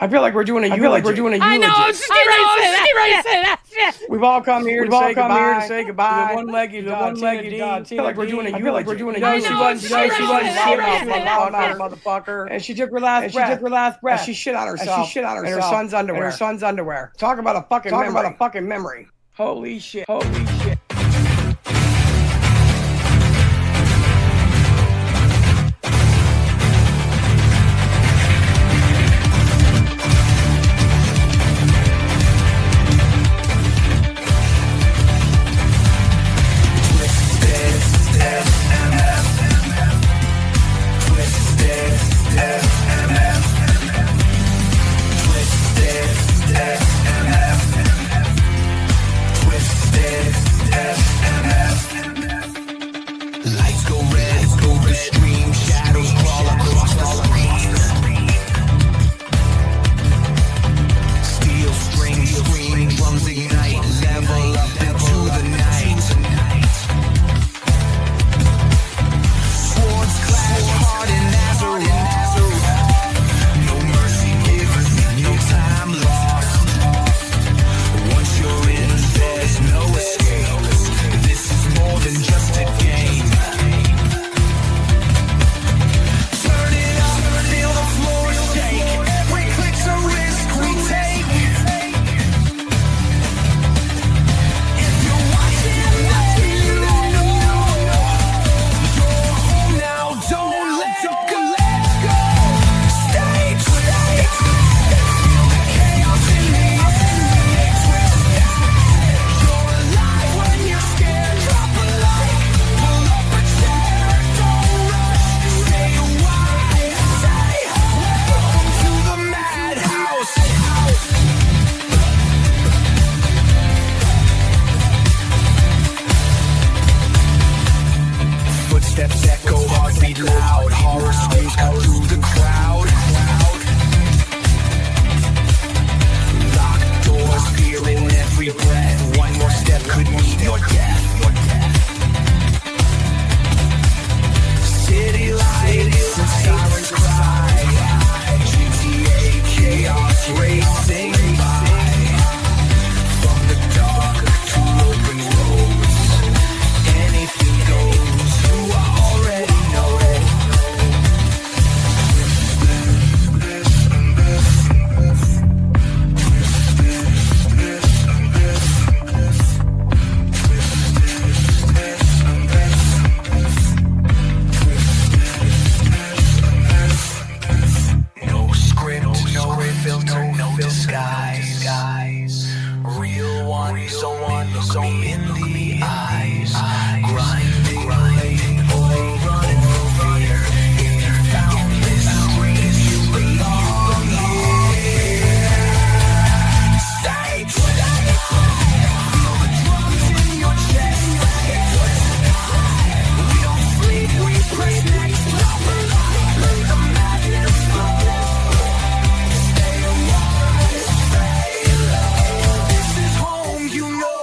I feel like we're doing a eulogy. I know, I was just getting ready to say that. We've all come here to say goodbye. The one-legged dog, I feel like we're doing a eulogy. I know, She wasn't shit, motherfucker. And she took her last breath. And she shit on herself. And her son's underwear. Talk about a fucking memory. Holy shit. Footsteps echo, heartbeat loud. Horror screams cut through the crowd. Locked doors, fear in every breath. One more step could mean your death. City lights and sirens cry. GTA chaos racing by. From the dark to open roads, anything goes. You already know it. No script, no filter, no disguise. Real ones on in the eyes. Grinding, or running for fear. If you found this street, you belong here. Stay tuned. Feel the drums in your chest. We don't sleep, we press next. Let the madness flow. Stay alive, stay low. This is home, you know.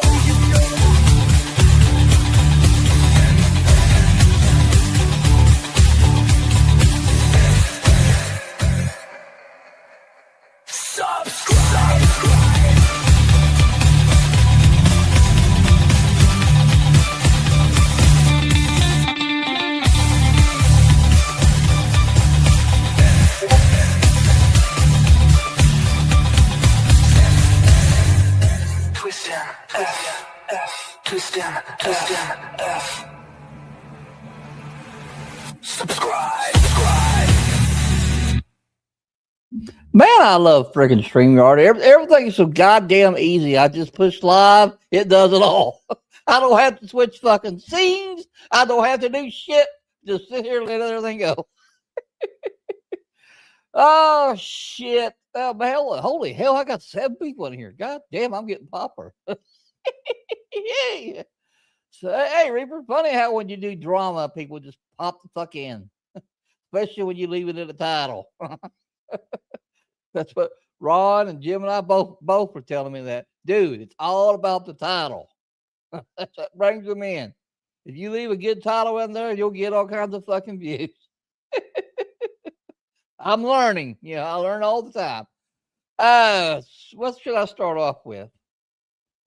Subscribe. Twist M, F, twist M, F. Subscribe. Man, I love freaking StreamYard. Everything is so goddamn easy. I just push live. It does it all. I don't have to switch fucking scenes. I don't have to do shit. Just sit here and let everything go. Oh, shit. Oh, hell, holy hell, I got 7 people in here. God damn, I'm getting popper. Yeah. So, hey, Reaper, funny how when you do drama, people just pop the fuck in. Especially when you leave it in the title. That's what Ron and Jim and I both were telling me that. Dude, it's all about the title. That's what brings them in. If you leave a good title in there, you'll get all kinds of fucking views. I'm learning. I learn all the time. What should I start off with?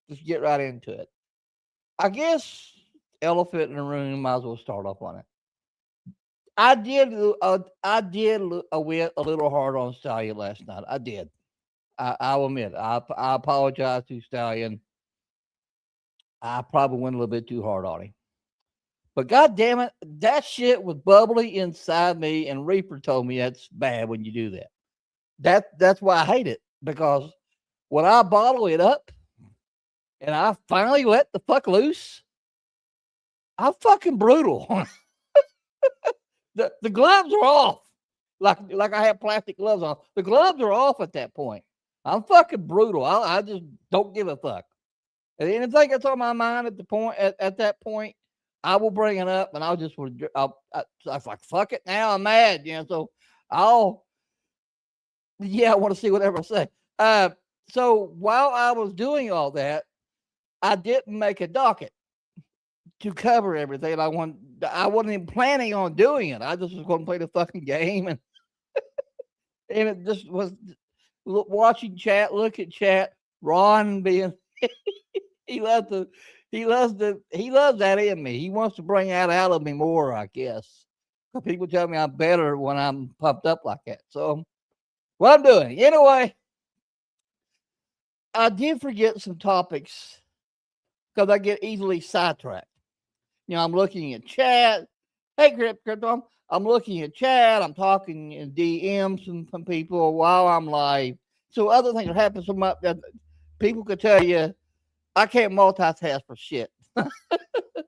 Just get right into it. I guess elephant in the room. Might as well start off on it. I did. I did went a little hard on Stallion last night. I did. I'll admit. I apologize to Stallion. I probably went a little bit too hard on him. But God damn it, that shit was bubbly inside me, and Reaper told me that's bad when you do that. That's why I hate it, because when I bottle it up and I finally let the fuck loose, I'm fucking brutal. The gloves are off. Like I have plastic gloves on. The gloves are off at that point. I'm fucking brutal. I just don't give a fuck. And anything that's on my mind at that point, I will bring it up, and I was like, fuck it now, I'm mad, so I want to see whatever I say. So while I was doing all that, I didn't make a docket to cover everything. I wasn't even planning on doing it. I just was going to play the fucking game, and it just was watching chat, look at chat, Ron being he loves that in me. He wants to bring that out of me more, I guess. People tell me I'm better when I'm pumped up like that. So what I'm doing. Anyway, I did forget some topics because I get easily sidetracked. I'm looking at chat. Hey, Crypto, I'm looking at chat. I'm talking in DMs from people while I'm live. So other things happen. People could tell you, I can't multitask for shit.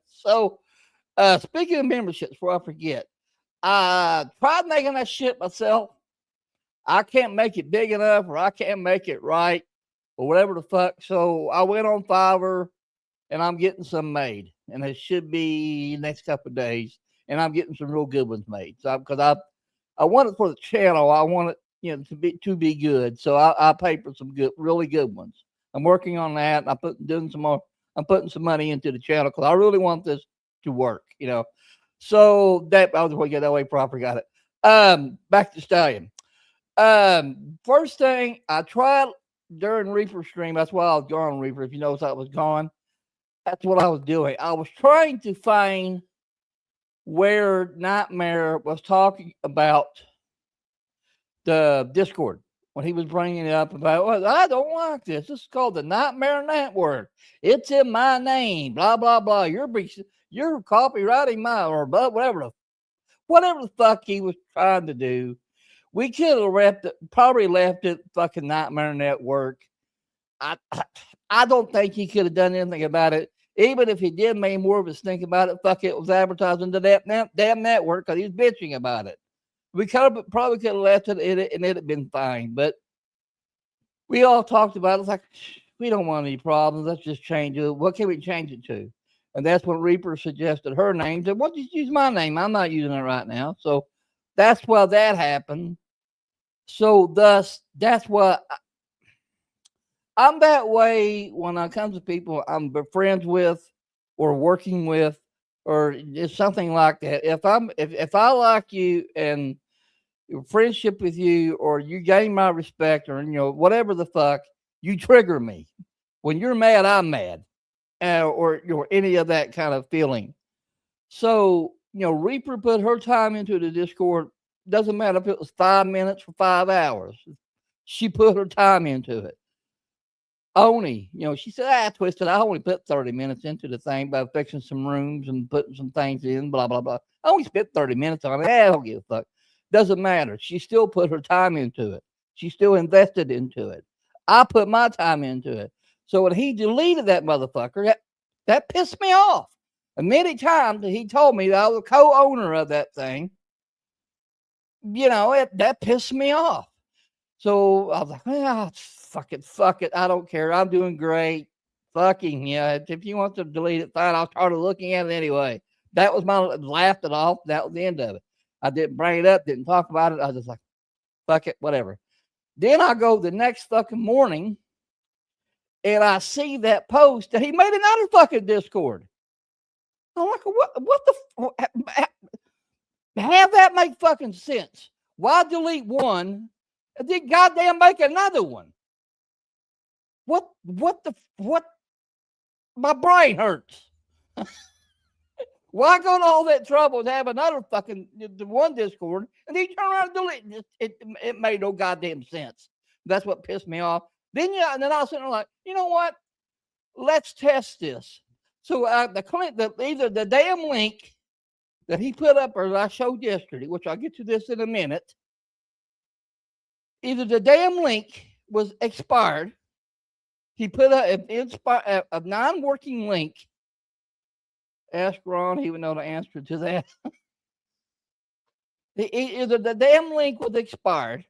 So, speaking of memberships, before I forget, I tried making that shit myself. I can't make it big enough, or I can't make it right, or whatever the fuck. So I went on Fiverr, and I'm getting some made, and it should be next couple of days. And I'm getting some real good ones made. So because I want it for the channel, I want it to be good. So I pay for some really good ones. I'm working on that. I'm putting some money into the channel because I really want this to work, So that I was going to get that way proper. Got it. Back to Stallion. First thing I tried during Reaper stream. That's why I was gone, Reaper. If you notice, I was gone. That's what I was doing. I was trying to find where Nightmare was talking about the Discord. When he was bringing it up about, well, I don't like this. This is called the Nightmare Network. It's in my name. Blah blah blah. You're copywriting my whatever the fuck he was trying to do. We could have probably left it fucking Nightmare Network. I don't think he could have done anything about it. Even if he did make more of us think about it, fuck it was advertising to that damn network because he's bitching about it. We probably could have left it in it, and it'd have been fine. But we all talked about it. It's like, we don't want any problems. Let's just change it. What can we change it to? And that's when Reaper suggested her name. Said, well, just use my name. I'm not using it right now. So that's why that happened. So thus, that's why I'm that way when it comes to people I'm friends with or working with or it's something like that. If I like you and friendship with you or you gain my respect or whatever the fuck, you trigger me. When you're mad, I'm mad, or any of that kind of feeling. So Reaper put her time into the Discord. Doesn't matter if it was 5 minutes or 5 hours. She put her time into it. Oni, she said, I twisted. I only put 30 minutes into the thing by fixing some rooms and putting some things in, blah, blah, blah. I only spent 30 minutes on it. I don't give a fuck. Doesn't matter. She still put her time into it. She still invested into it. I put my time into it. So when he deleted that motherfucker, that pissed me off. And many times he told me that I was a co-owner of that thing. That pissed me off. So I was like, fuck it. I don't care. I'm doing great. Fucking, if you want to delete it, fine. I'll start looking at it anyway. That was laughed it off. That was the end of it. I didn't bring it up, didn't talk about it. I was just like, fuck it, whatever. Then I go the next fucking morning and I see that post that he made another fucking Discord. I'm like, what the have that make fucking sense? Why delete one and then goddamn make another one? What? My brain hurts. Why go to all that trouble to have another fucking the one Discord and then you turn around and delete it? It made no goddamn sense. That's what pissed me off. Then and then I was sitting there like, you know what? Let's test this. So either the damn link that he put up or that I showed yesterday, which I'll get to this in a minute, either the damn link was expired. He put a non-working link. Ask Ron, he would know the answer to that. Either the damn link was expired,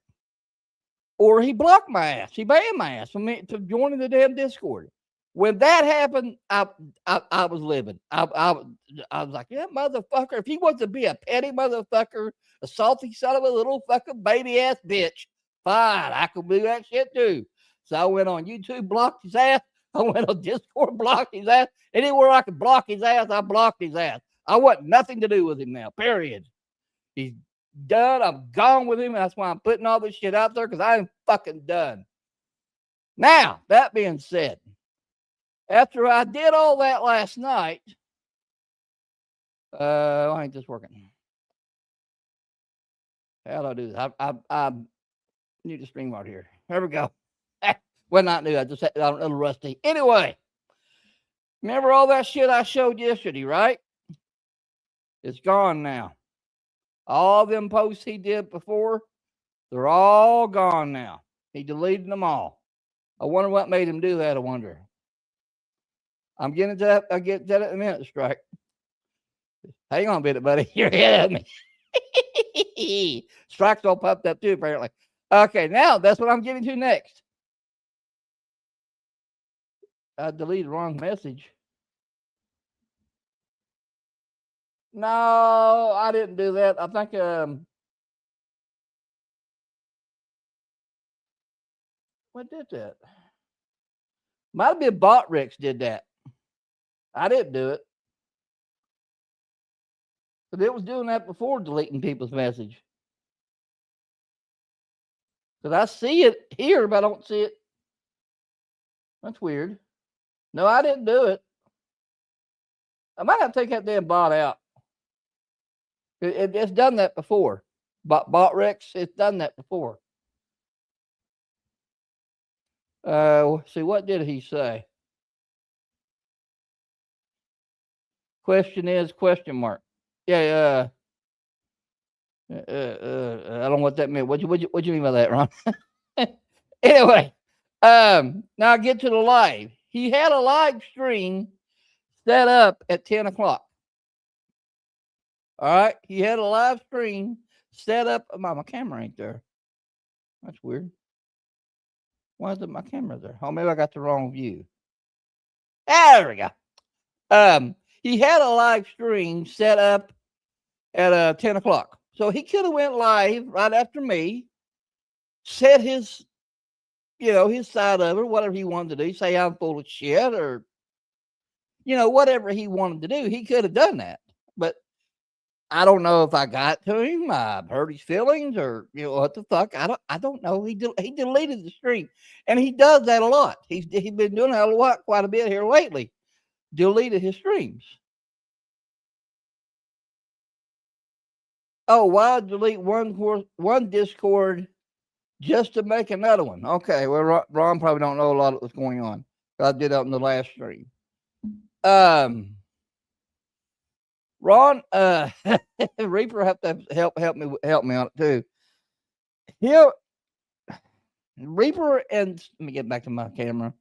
or he blocked my ass. He banned my ass from joining the damn Discord. When that happened, I was livid. I was like, yeah, motherfucker. If he wants to be a petty motherfucker, a salty son of a little fucking baby ass bitch, fine, I could do that shit too. So I went on YouTube, blocked his ass. I went on Discord, blocked his ass. Anywhere I could block his ass, I blocked his ass. I want nothing to do with him now, period. He's done. I'm gone with him. That's why I'm putting all this shit out there, because I am fucking done. Now, that being said, after I did all that last night, why ain't this working? How do I do this? I need to stream right here. There we go. Well, not new. I just had a little rusty. Anyway, remember all that shit I showed yesterday, right? It's gone now. All them posts he did before, they're all gone now. He deleted them all. I wonder what made him do that, I wonder. I'm getting to that. I'll get to that in a minute, Strike. Hang on a minute, buddy. You're ahead of me. Strike's all popped up too, apparently. Okay, now that's what I'm getting to next. I deleted the wrong message. No, I didn't do that. I think what did that? Might have been Bot Rex did that. I didn't do it. But it was doing that before deleting people's message. Because I see it here, but I don't see it. That's weird. No, I didn't do it. I might have to take that damn bot out. It's done that before. Bot Rex, it's done that before. See, what did he say? Question is question mark. Yeah, I don't know what that meant. What you mean by that, Ron? Anyway, now I get to the live. He had a live stream set up at 10 o'clock. All right, he had a live stream set up. My camera ain't there. That's weird. Why isn't my camera there? Oh, maybe I got the wrong view. There we go. He had a live stream set up at 10 o'clock. So he could have went live right after me, said his, his side of it, whatever he wanted to do, say I'm full of shit or, whatever he wanted to do. He could have done that. But I don't know if I got to him. I hurt his feelings or, what the fuck. I don't know. He deleted the stream. And he does that a lot. He's been doing that quite a bit here lately. Deleted his streams. Oh, why delete one Discord just to make another one? Okay, well, Ron probably don't know a lot of what's going on. I did that in the last stream. Ron, Reaper have to help me on it too. Here, Reaper and let me get back to my camera.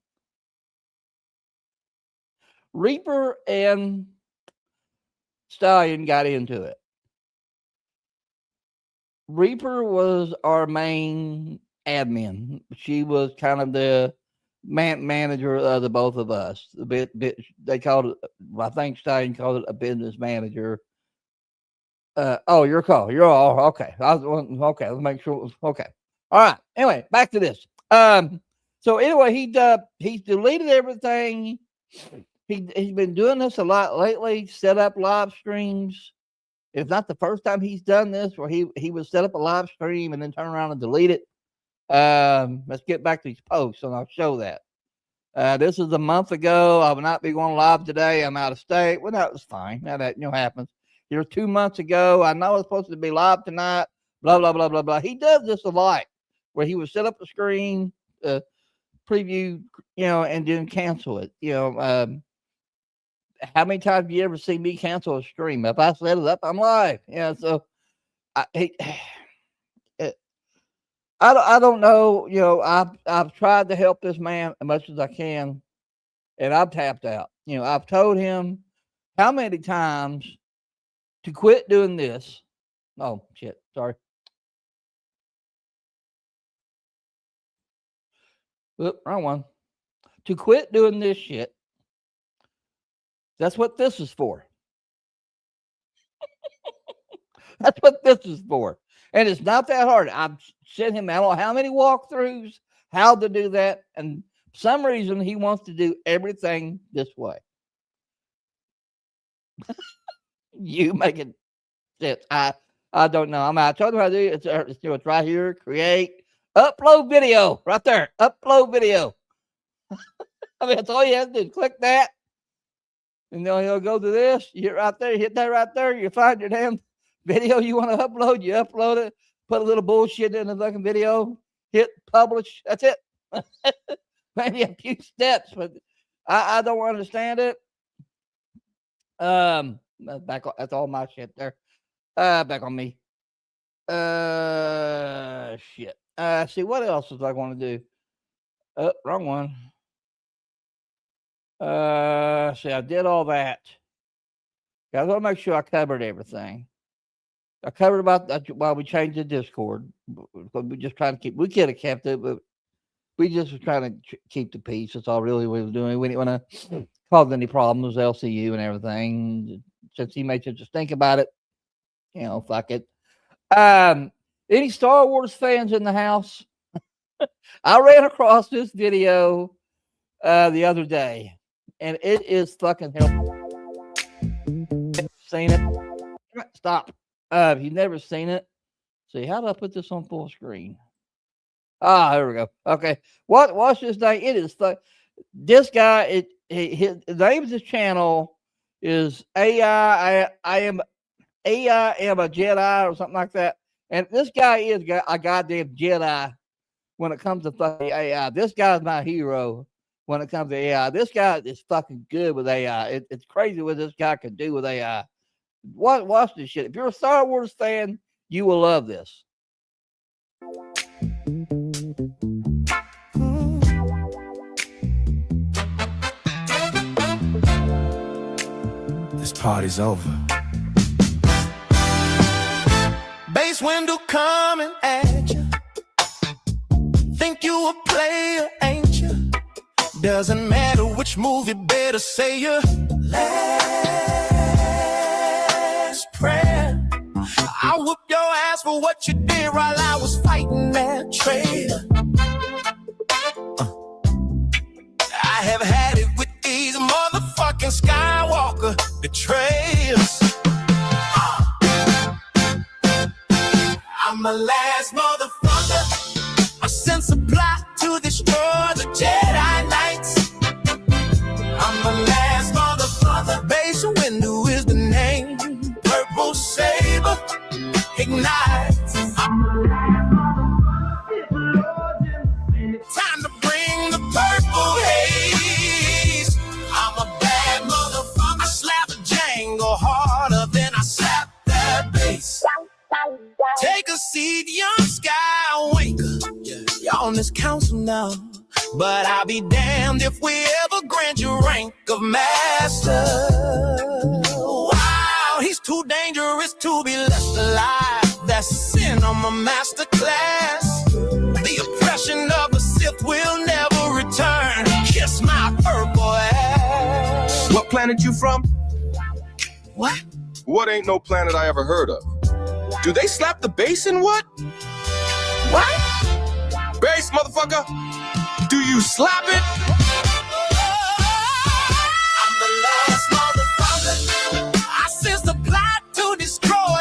Reaper and Stallion got into it. Reaper was our main admin. She was kind of the manager of the both of us. They called it. I think Stallion called it a business manager. Oh, your call. You're all okay. Okay. Let's make sure. Okay. All right. Anyway, back to this. So anyway, he's deleted everything. He's been doing this a lot lately. Set up live streams. It's not the first time he's done this where he would set up a live stream and then turn around and delete it. Let's get back to these posts and I'll show that. This is a month ago. I will not be going live today. I'm out of state. Well, that was fine. Now that happens. Here 2 months ago, I know I was supposed to be live tonight. Blah blah blah blah blah. He does this a lot, where he would set up a screen, preview, and then cancel it. How many times have you ever seen me cancel a stream? If I set it up, I'm live. So I don't know. I've tried to help this man as much as I can, and I've tapped out. I've told him how many times to quit doing this. Oh shit! Sorry. Oop, wrong one. To quit doing this shit. That's what this is for. That's what this is for. And it's not that hard. I've sent him, I don't know how many walkthroughs, how to do that. And for some reason, he wants to do everything this way. You make it sense. I don't know. I told him how to do it. It's right here. Create. Upload video. Right there. Upload video. That's all you have to do. Click that. And then he'll go to this. You hit right there. Hit that right there. You find your damn video you want to upload. You upload it. Put a little bullshit in the fucking video. Hit publish. That's it. Maybe a few steps, but I don't understand it. That's all my shit there. Back on me. Shit. See, what else was I going to do? Wrong one. See, I did all that. I want to make sure I covered everything. I covered about that while we changed the Discord. But we just trying to keep. We could have kept it, but we just were trying to keep the peace. That's all really we were doing. We didn't want to cause any problems, LCU and everything. Since he made such a stink about it, fuck it. Any Star Wars fans in the house? I ran across this video the other day, and it is fucking helpful. Seen it? Stop. If you've never seen it, see, how do I put this on full screen? There we go. Okay. Watch this thing. It is this guy, the name of his channel is I am a Jedi or something like that. And this guy is a goddamn Jedi when it comes to fucking AI. This guy's my hero when it comes to AI. This guy is fucking good with AI. It's crazy what this guy can do with AI. Watch this shit. If you're a Star Wars fan, you will love this. This party's over. Base window coming at you. Think you a player, ain't you? Doesn't matter which move, you better say your last prayer. I whoop your ass for what you did while I was fighting that traitor. I have had it with these motherfucking Skywalker betrayers. I'm the last motherfucker. I sense a plot to destroy the Jedi Knights. I'm the last motherfucker. Base window is the name. Purple saber ignites. I'm the last motherfucker. Time to bring the purple haze. I'm a bad motherfucker. I slap a Django harder than I slap that bass. Take a seat, young Skywalker. You're on this council now, but I'll be damned if we ever grant you rank of master. Wow, he's too dangerous to be left alive. That's sin on my master class. The oppression of the Sith will never return. Kiss my purple ass. What planet you from? What? What ain't no planet I ever heard of? Do they slap the bass in what? What? Bass, motherfucker? Do you slap it? I'm the last motherfucker. I sense the plot to destroy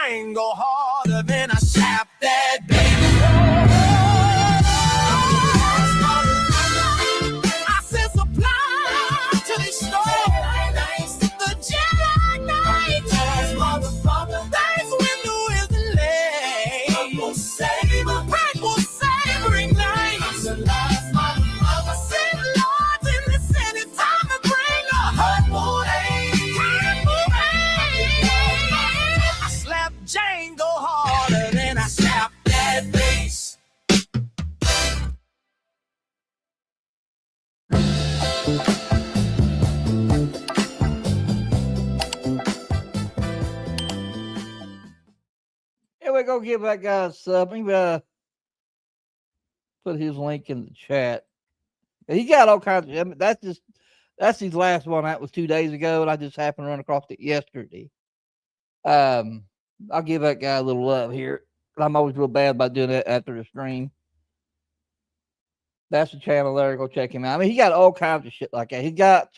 Django harder than I slap that baby. I sent supply to the store. The Jedi Knight. That's when the wisdom lay. Pack will savoring night. I said, Lord, in the Senate, time to bring a hot boy. I slapped Django harder than I slapped that bass. Here we go. Give that guy a sub. Maybe put his link in the chat. He got all kinds of. I mean, that's his last one. That was 2 days ago, and I just happened to run across it yesterday. I'll give that guy a little love here. I'm always real bad about doing that after the stream. That's the channel there. Go check him out. I mean, he got all kinds of shit like that. He got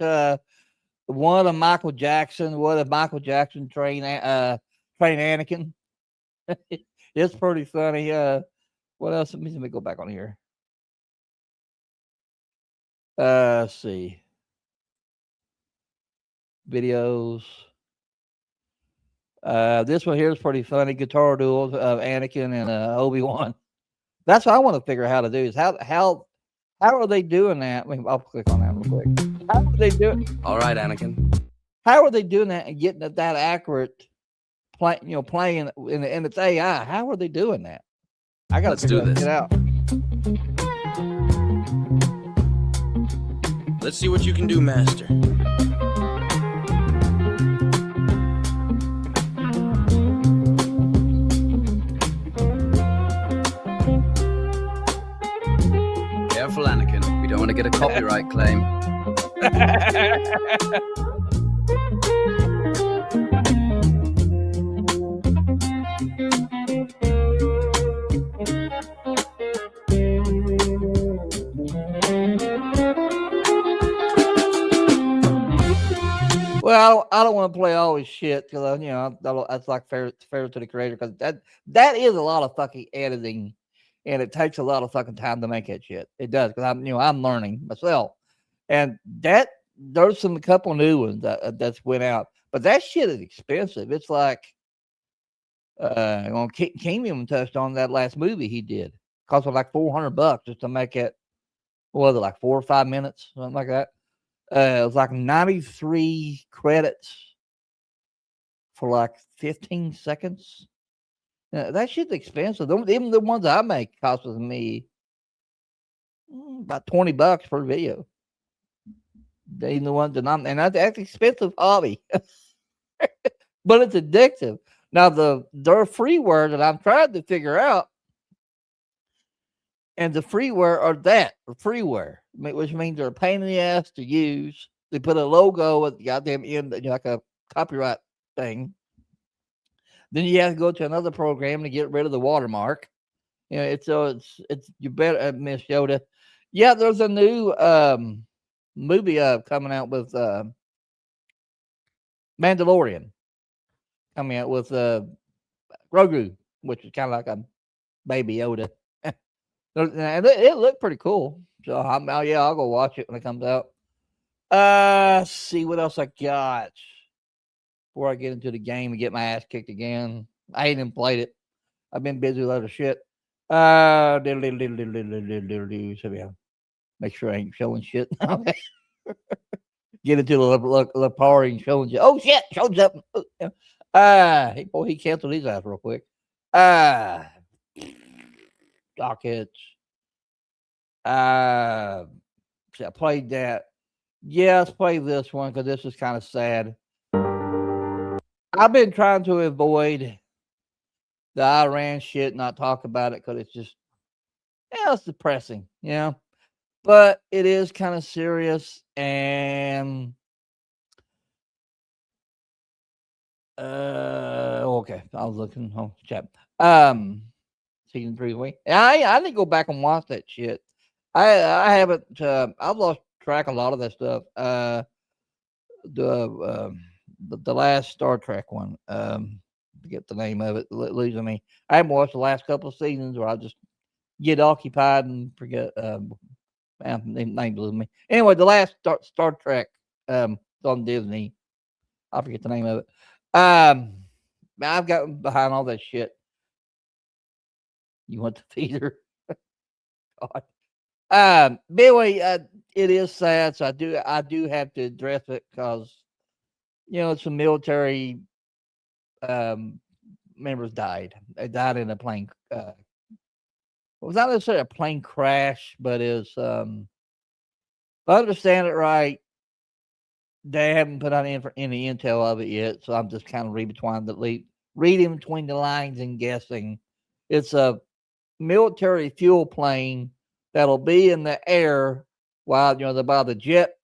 one of Michael Jackson. What if Michael Jackson train Anakin? It's pretty funny. What else? Let me go back on here. Let's see. Videos. This one here is pretty funny. Guitar duels of Anakin and Obi-Wan. That's what I want to figure out how to do. Is how are they doing that? I'll click on that real quick. How are they doing? All right, Anakin. How are they doing that and getting it that accurate? Playing in its AI. How are they doing that? I gotta do this. Get out. Let's see what you can do, Master. Careful, Anakin. We don't want to get a copyright claim. Well, I don't want to play all this shit because that's like fair to the creator because that is a lot of fucking editing, and it takes a lot of fucking time to make that shit. It does because I'm learning myself, and there's a couple new ones that's went out, but that shit is expensive. It's like Kingdom touched on that last movie he did. Cost him like $400 just to make it. What was it, like 4 or 5 minutes, something like that? It was like 93 credits for like 15 seconds. That shit's expensive. Even the ones I make cost me about $20 per video. Even the ones and that's expensive hobby, but it's addictive. Now their freeware that I'm trying to figure out, and the freeware are freeware, which means they're a pain in the ass to use. They put a logo at the goddamn end, like a copyright thing. Then you have to go to another program to get rid of the watermark. It's you better, Miss Yoda. Yeah, there's a new movie coming out with Mandalorian. Coming out with Grogu, which is kind of like a baby Yoda. And it looked pretty cool. So I'll go watch it when it comes out. See what else I got before I get into the game and get my ass kicked again. I ain't even played it. I've been busy with other shit. So yeah, make sure I ain't showing shit. Get into the party and showing you. Oh shit, shows up. He canceled his ass real quick. Dockets. I played that. Yeah, let's play this one because this is kind of sad. I've been trying to avoid the Iran shit, not talk about it because it's just, it's depressing, but it is kind of serious. And okay, I was looking on chat. Season 3 week. I didn't go back and watch that shit. I haven't. I've lost track of a lot of that stuff. The last Star Trek one. forget the name of it. Losing me. I haven't watched the last couple of seasons, where I just get occupied and forget. Name blew me. Anyway, the last Star Trek on Disney. I forget the name of it. I've gotten behind all that shit. You want the feeder? God. But anyway, it is sad, so I do have to address it because some military members died. They died in a plane. It was not necessarily a plane crash, but it's if I understand it right, they haven't put out any intel of it yet, so I'm just kind of reading between the lines and guessing. It's a military fuel plane that'll be in the air while the jet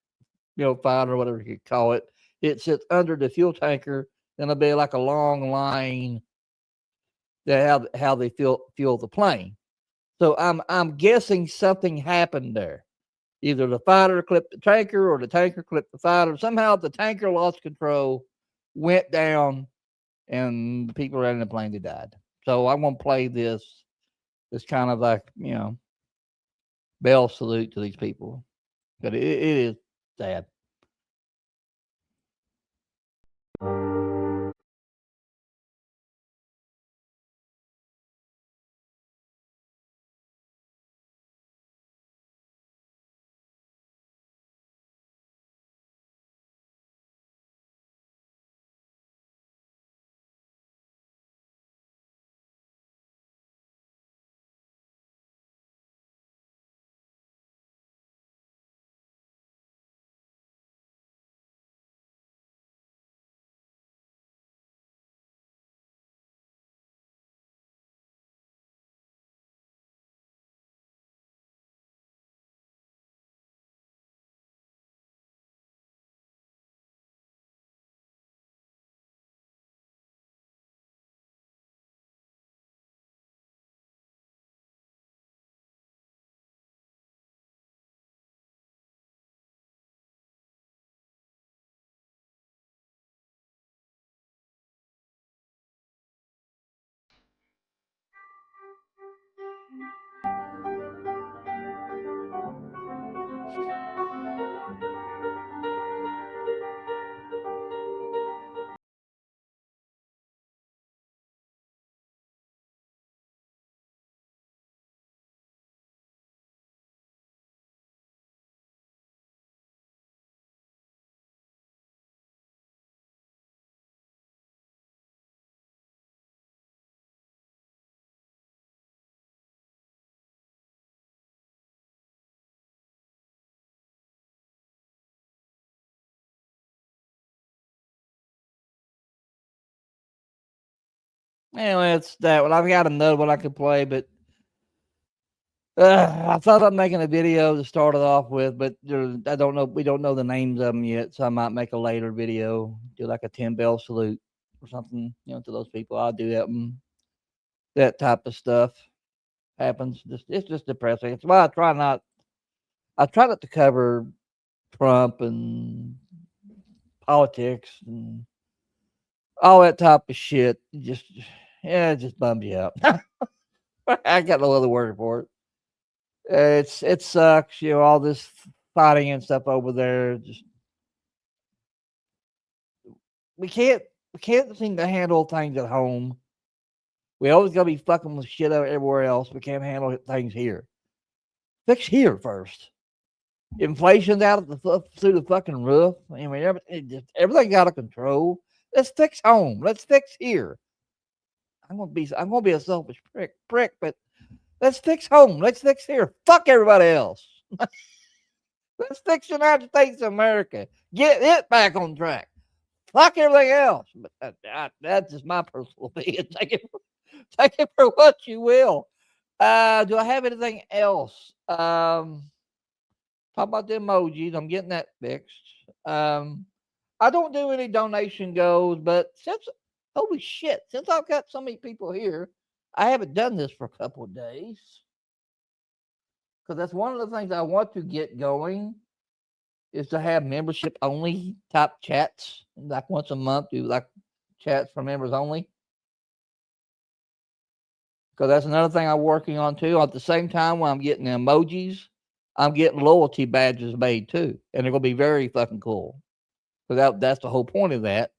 fighter or whatever you call it. It sits under the fuel tanker, and it'll be like a long line that how they fuel the plane. So I'm guessing something happened there. Either the fighter clipped the tanker or the tanker clipped the fighter. Somehow the tanker lost control, went down, and the people running the plane, they died. So I'm going to play this. It's kind of like, bell salute to these people. But it is sad. Anyway, it's that one. I've got another one I could play, but I thought I'm making a video to start it off with, but I don't know. We don't know the names of them yet, so I might make a later video, do like a 10 bell salute or something, to those people. I'll do that. That type of stuff happens. It's just depressing. It's why I try not to cover Trump and politics and all that type of shit. It just bums you out. I got no other word for it. It sucks, all this fighting and stuff over there. Just we can't seem to handle things at home. We always gotta be fucking with shit everywhere else. We can't handle things here. Fix here first. Inflation's out through the fucking roof. I mean, everything's out of control. Let's fix home. Let's fix here. I'm gonna be a selfish prick, but let's fix home. Let's fix here. Fuck everybody else. Let's fix the United States of America. Get it back on track. Fuck everything else. But that's just my personal opinion. Take it for what you will. Do I have anything else? Talk about the emojis. I'm getting that fixed. I don't do any donation goals, but holy shit, since I've got so many people here, I haven't done this for a couple of days. Because that's one of the things I want to get going is to have membership only type chats. Like once a month, do like chats for members only. Because that's another thing I'm working on too. At the same time, when I'm getting the emojis, I'm getting loyalty badges made too, and they're gonna be very fucking cool. Because that's the whole point of that.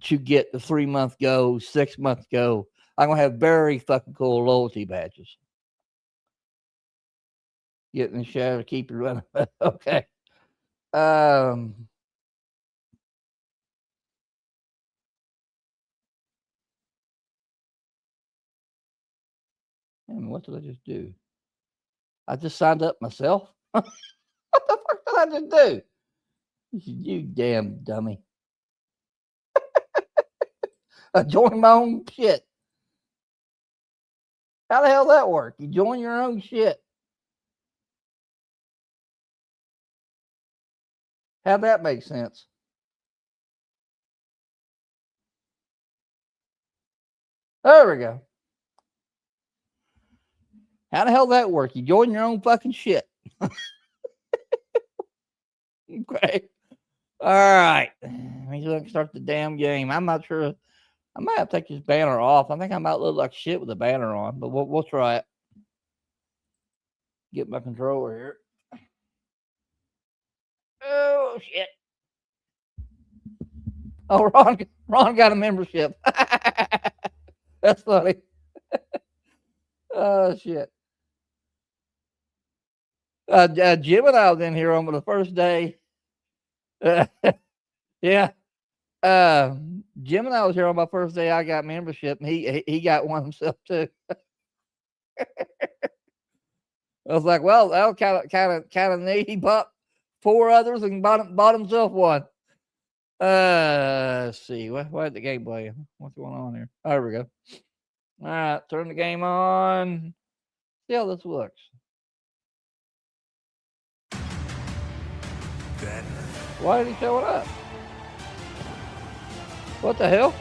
To get the 3-month go, 6-month go, I'm gonna have very fucking cool loyalty badges. Get in the shadow, keep you running. Okay. And what did I just do? I just signed up myself. What the fuck did I just do? You damn dummy. I joined my own shit. How the hell that work? You join your own shit. How'd that make sense? There we go. How the hell that work? You join your own fucking shit. Okay. All right. Let me start the damn game. I'm not sure. I might have to take this banner off. I think I might look like shit with the banner on, but we'll try it. Get my controller here. Oh shit. Oh, Ron got a membership. That's funny. Oh shit. Jim and I was in here on the first day. Yeah. Jim and I was here on my first day. I got membership, and he got one himself too. I was like, well, that was kind of neat. He bought 4 others and bought himself one. Let's see. Why did the game play? What's going on here? Oh, there we go. All right, turn the game on. See how this looks. Why did he show it up? What the hell?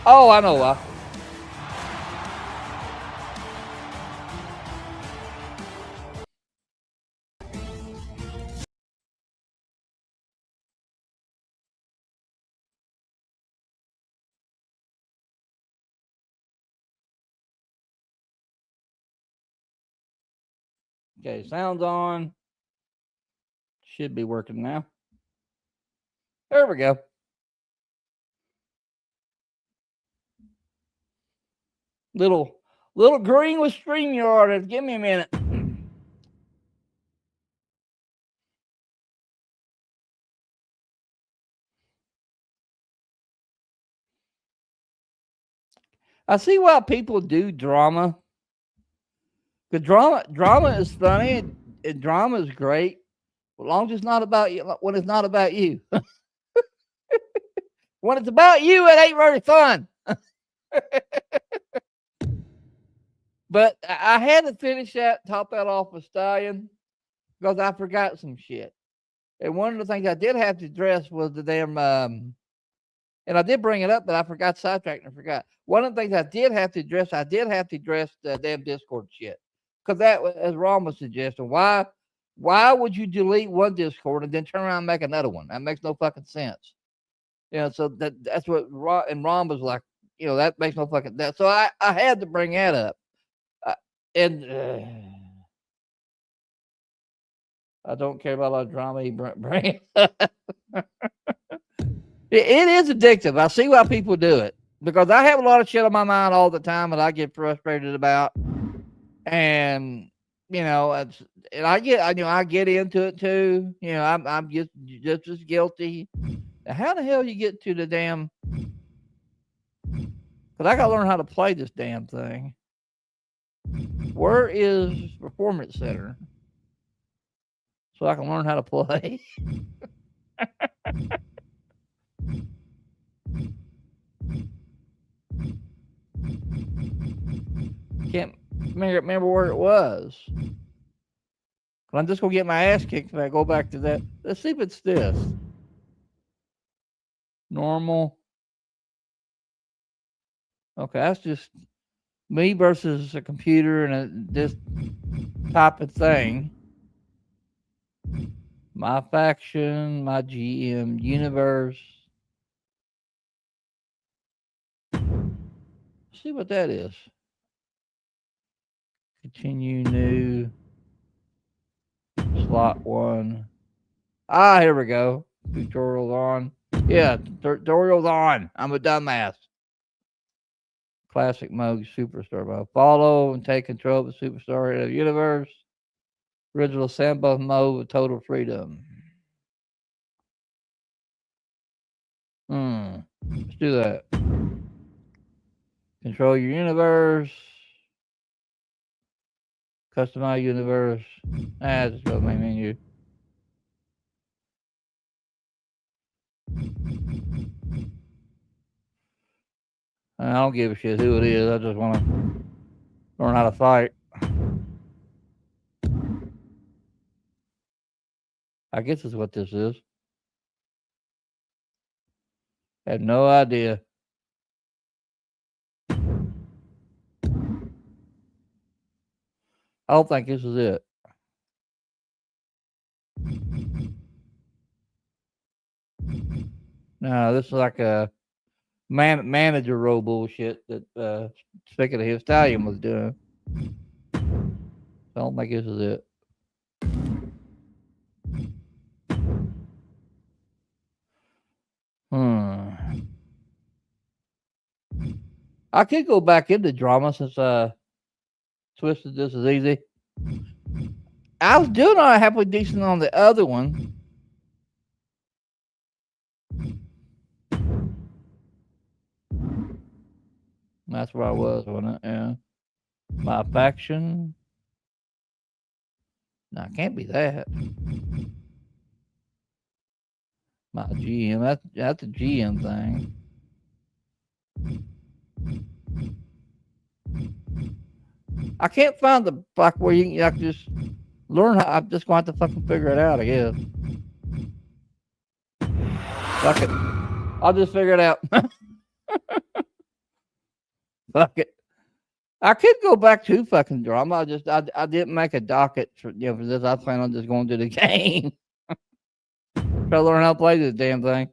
Oh, I know why. Okay, sound's on. Should be working now. There we go. Little green with StreamYard. Give me a minute. I see why people do drama. The drama is funny and drama is great. As long as it's not about you, when it's not about you. When it's about you, it ain't very fun. But I had to finish top that off with Stallion because I forgot some shit. And one of the things I did have to address was the damn, and I did bring it up, but I forgot sidetracked and I forgot. One of the things I did have to address the damn Discord shit. Because that, as Ron was suggesting, why would you delete one Discord and then turn around and make another one? That makes no fucking sense. You know, so that's what Ron was like, you know, that makes no fucking sense. So I had to bring that up. I don't care about all the drama he bring. It is addictive. I see why people do it because I have a lot of shit on my mind all the time that I get frustrated about, and you know, I get into it too. You know, I'm just as guilty. Now, how the hell you get to the damn? Because I got to learn how to play this damn thing. Where is Performance Center? So I can learn how to play. Can't remember where it was. I'm just gonna get my ass kicked if I go back to that. Let's see if it's this. Normal. Okay, that's just me versus a computer and this type of thing. My faction, my GM universe. See what that is. Continue new. Slot 1. Ah, here we go. Tutorials on. Yeah, tutorials on. I'm a dumbass. Classic mode, superstar mode. Follow and take control of the superstar of the universe. Original sandbox mode with total freedom. Let's do that. Control your universe. Customize universe. Just go to main menu. I don't give a shit who it is. I just want to learn how to fight. I guess that's what this is. I have no idea. I don't think this is it. No, this is like a manager role bullshit that Speaking of his Stallion was doing. I don't think this is it. I could go back into drama since Twisted This Is Easy. I was doing all halfway decent on the other one. That's where I was, wasn't it? Yeah. My faction. No, it can't be that. My GM. That's a GM thing. I can't find the fuck where you can just learn how. I'm just going to have to fucking figure it out, I guess. Fuck it. I'll just figure it out. Fuck it. I could go back to fucking drama. I didn't make a docket for this. I plan on just going to the game. Try to learn how to play this damn thing.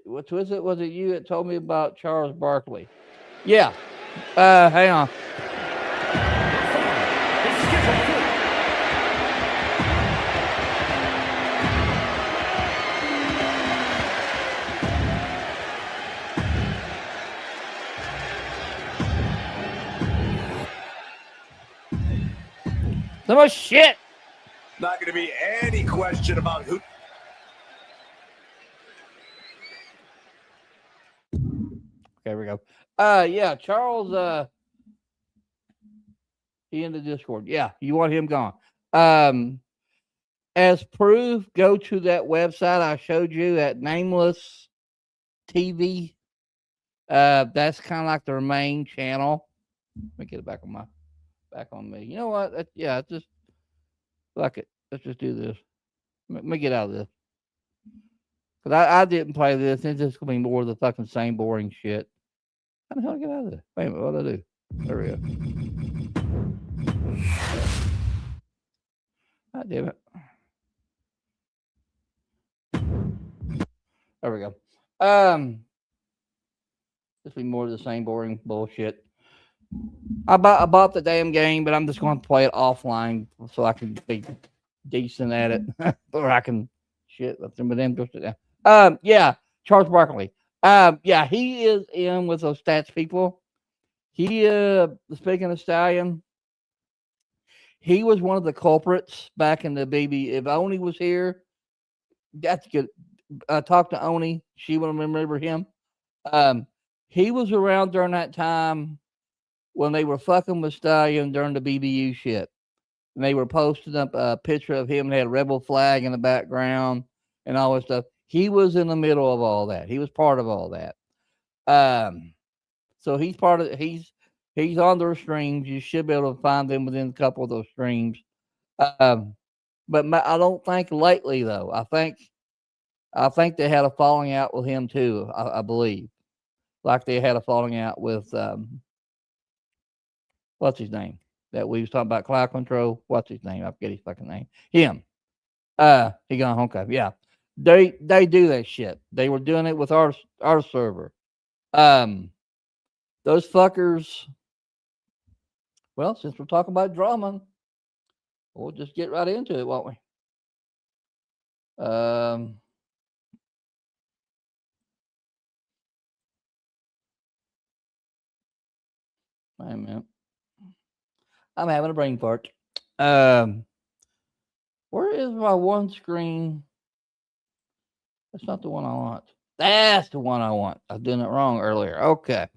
What was it? Was it you that told me about Charles Barkley? Yeah. Hang on. So much shit. Not going to be any question about who. Okay, we go. Yeah, Charles. He in the Discord. Yeah, you want him gone. As proof, go to that website I showed you at Nameless TV. That's kind of like their main channel. Let me get it back on me. You know what? Just fuck it. Let's just do this. Let me get out of this. Because I didn't play this. It's just going to be more of the fucking same boring shit. How the hell do I get out of this? Wait a minute. What do I do? There we go. God damn it. There we go. This will be more of the same boring bullshit. I bought the damn game, but I'm just going to play it offline so I can be decent at it, or I can shit with them. But then, yeah, Charles Barkley. Yeah, he is in with those stats people. He, speaking of Stallion, he was one of the culprits back in the BB. If Oni was here, that's good. Talk to Oni. She will remember him. He was around during that time when they were fucking with Stallion during the BBU shit. And they were posting up a picture of him and had a rebel flag in the background and all that stuff. He was in the middle of all that. He was part of all that. So he's part of he's on their streams. You should be able to find them within a couple of those streams. But I don't think lately though. I think they had a falling out with him too. I believe, like they had a falling out with what's his name that we was talking about, Cloud Control. What's his name? I forget his fucking name. Him. He gone. Okay, yeah. They do that shit. They were doing it with our server. Those fuckers. Well, since we're talking about drama, we'll just get right into it, won't we? Wait a minute. I'm having a brain fart. Where is my one screen? That's not the one I want. That's the one I want. I was doing it wrong earlier. Okay.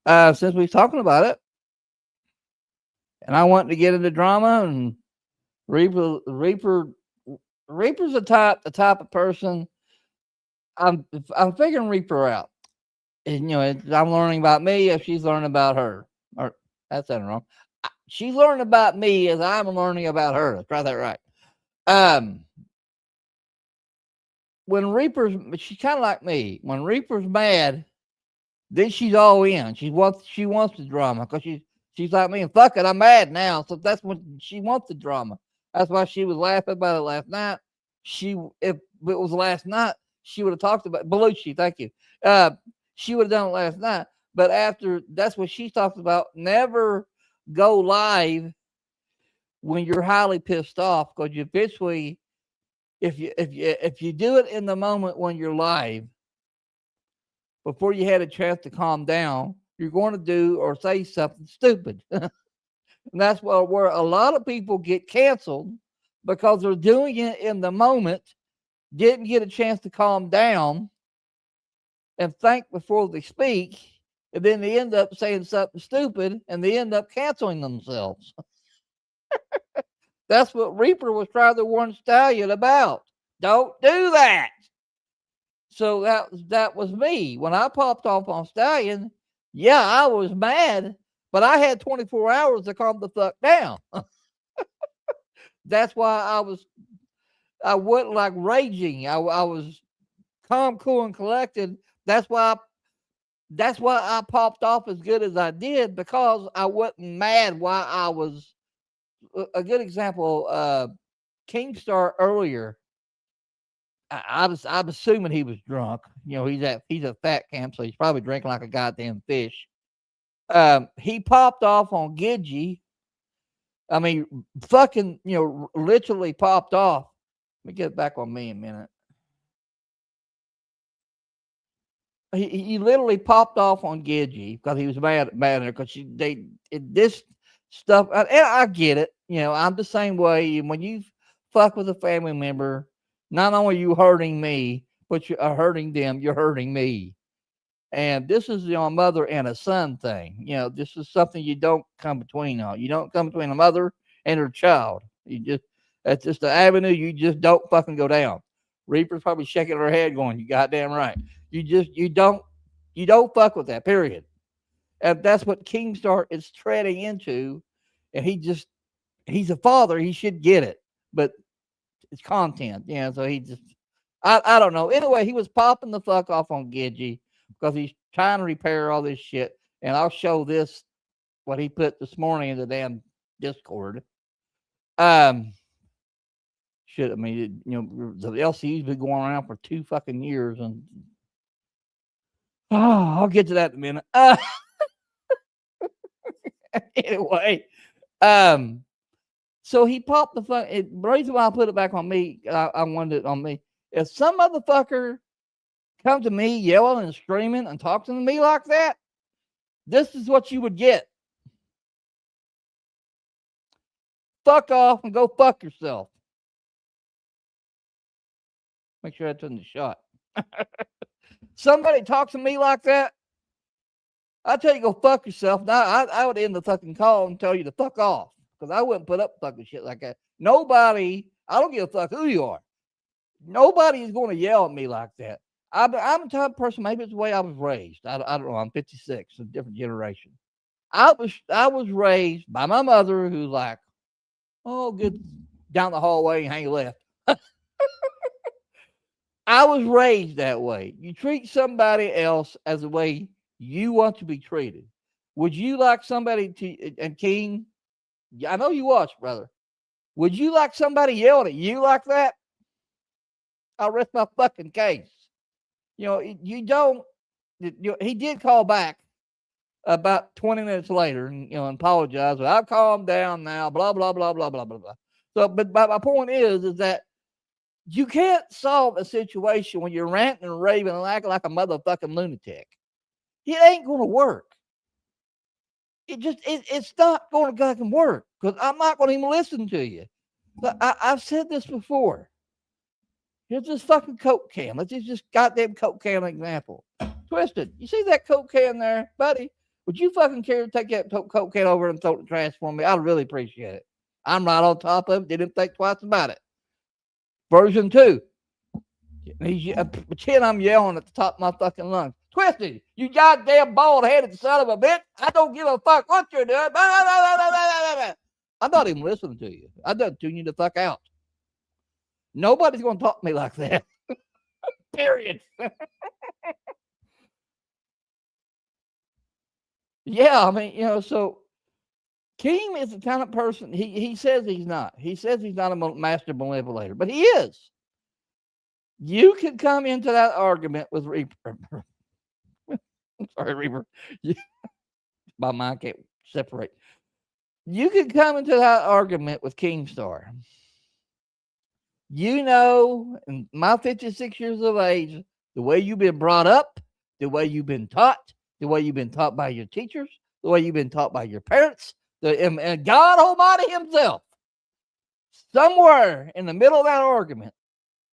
Since we're talking about it, and I want to get into drama, and Reaper's the type of person. I'm figuring Reaper out. And, I'm learning about me if she's learning about her. Or that's that wrong. She's learning about me as I'm learning about her. Let's try that right. When she's kind of like me. When Reaper's mad, then she's all in. She wants the drama because she's like me. And fuck it, I'm mad now. So that's when she wants the drama. That's why she was laughing about it last night. If it was last night, she would have talked about Belushi. Thank you. She would have done it last night. But after, that's what she talked about. Never go live when you're highly pissed off, because you eventually, if you do it in the moment when you're live, before you had a chance to calm down, you're going to do or say something stupid. And that's where a lot of people get canceled, because they're doing it in the moment, didn't get a chance to calm down and think before they speak, and then they end up saying something stupid, and they end up canceling themselves. That's what Reaper was trying to warn Stallion about. Don't do that. So that was me. When I popped off on Stallion, yeah, I was mad, but I had 24 hours to calm the fuck down. That's why I wasn't like raging. I was calm, cool, and collected. That's why I popped off as good as I did, because I wasn't mad while I was. A good example, Kingstar earlier. I'm assuming he was drunk. He's a fat camp, so he's probably drinking like a goddamn fish. He popped off on Gidgey. I mean, fucking, literally popped off. Let me get back on me a minute. He literally popped off on Gidgey because he was mad at her, because this stuff, and I get it. I'm the same way. When you fuck with a family member, not only are you hurting me, but you are hurting them. You're hurting me. And this is a mother and a son thing. This is something you don't come between on. You don't come between a mother and her child. That's just the avenue you just don't fucking go down. Reaper's probably shaking her head going, "You goddamn right." You don't fuck with that, period. And that's what Kingstar is treading into. And he's a father. He should get it, but it's content. So he just, I don't know. Anyway, he was popping the fuck off on Gidgey because he's trying to repair all this shit. And I'll show this, what he put this morning in the damn Discord. Shit, I mean, the LCU's been going around for 2 fucking years, and I'll get to that in a minute. Anyway, so he popped the fuck. The reason why I put it back on me, I wanted it on me. If some motherfucker come to me yelling and screaming and talking to me like that, this is what you would get. Fuck off and go fuck yourself. Make sure I turn the shot. Somebody talks to me like that, I tell you, go fuck yourself. Now, I would end the fucking call and tell you to fuck off, because I wouldn't put up fucking shit like that. Nobody, I don't give a fuck who you are. Nobody is going to yell at me like that. I'm the type of person, maybe it's the way I was raised. I don't know. I'm 56, a different generation. I was raised by my mother, who's like, oh, good, down the hallway and hang left. I was raised that way. You treat somebody else as the way you want to be treated. Would you like somebody to, and King, I know you watch, brother. Would you like somebody yelling at you like that? I'll rest my fucking case. You don't he did call back about 20 minutes later and, and apologize. I've calmed down now, blah, blah, blah, blah, blah, blah, blah. So, but my point is that you can't solve a situation when you're ranting and raving and acting like a motherfucking lunatic. It ain't going to work. It's not going to fucking work because I'm not going to even listen to you. But I've said this before. Here's this fucking Coke can. Let's use this goddamn Coke can example. Twisted, you see that Coke can there, buddy? Would you fucking care to take that Coke can over and throw it in the trash for me? I'd really appreciate it. I'm right on top of it. Didn't think twice about it. Version 2. Pretend I'm yelling at the top of my fucking lungs. Twisted, you goddamn bald-headed son of a bitch. I don't give a fuck what you're doing. I'm not even listening to you. I done tune you the fuck out. Nobody's going to talk to me like that. Period. Yeah, I mean, so Keem is the kind of person, he says he's not. He says he's not a master manipulator, but he is. You can come into that argument with Reaper. Sorry, Reaper. My mind can't separate. You can come into that argument with Keemstar. In my 56 years of age, the way you've been brought up, the way you've been taught, the way you've been taught by your teachers, the way you've been taught by your parents, and God Almighty himself, somewhere in the middle of that argument,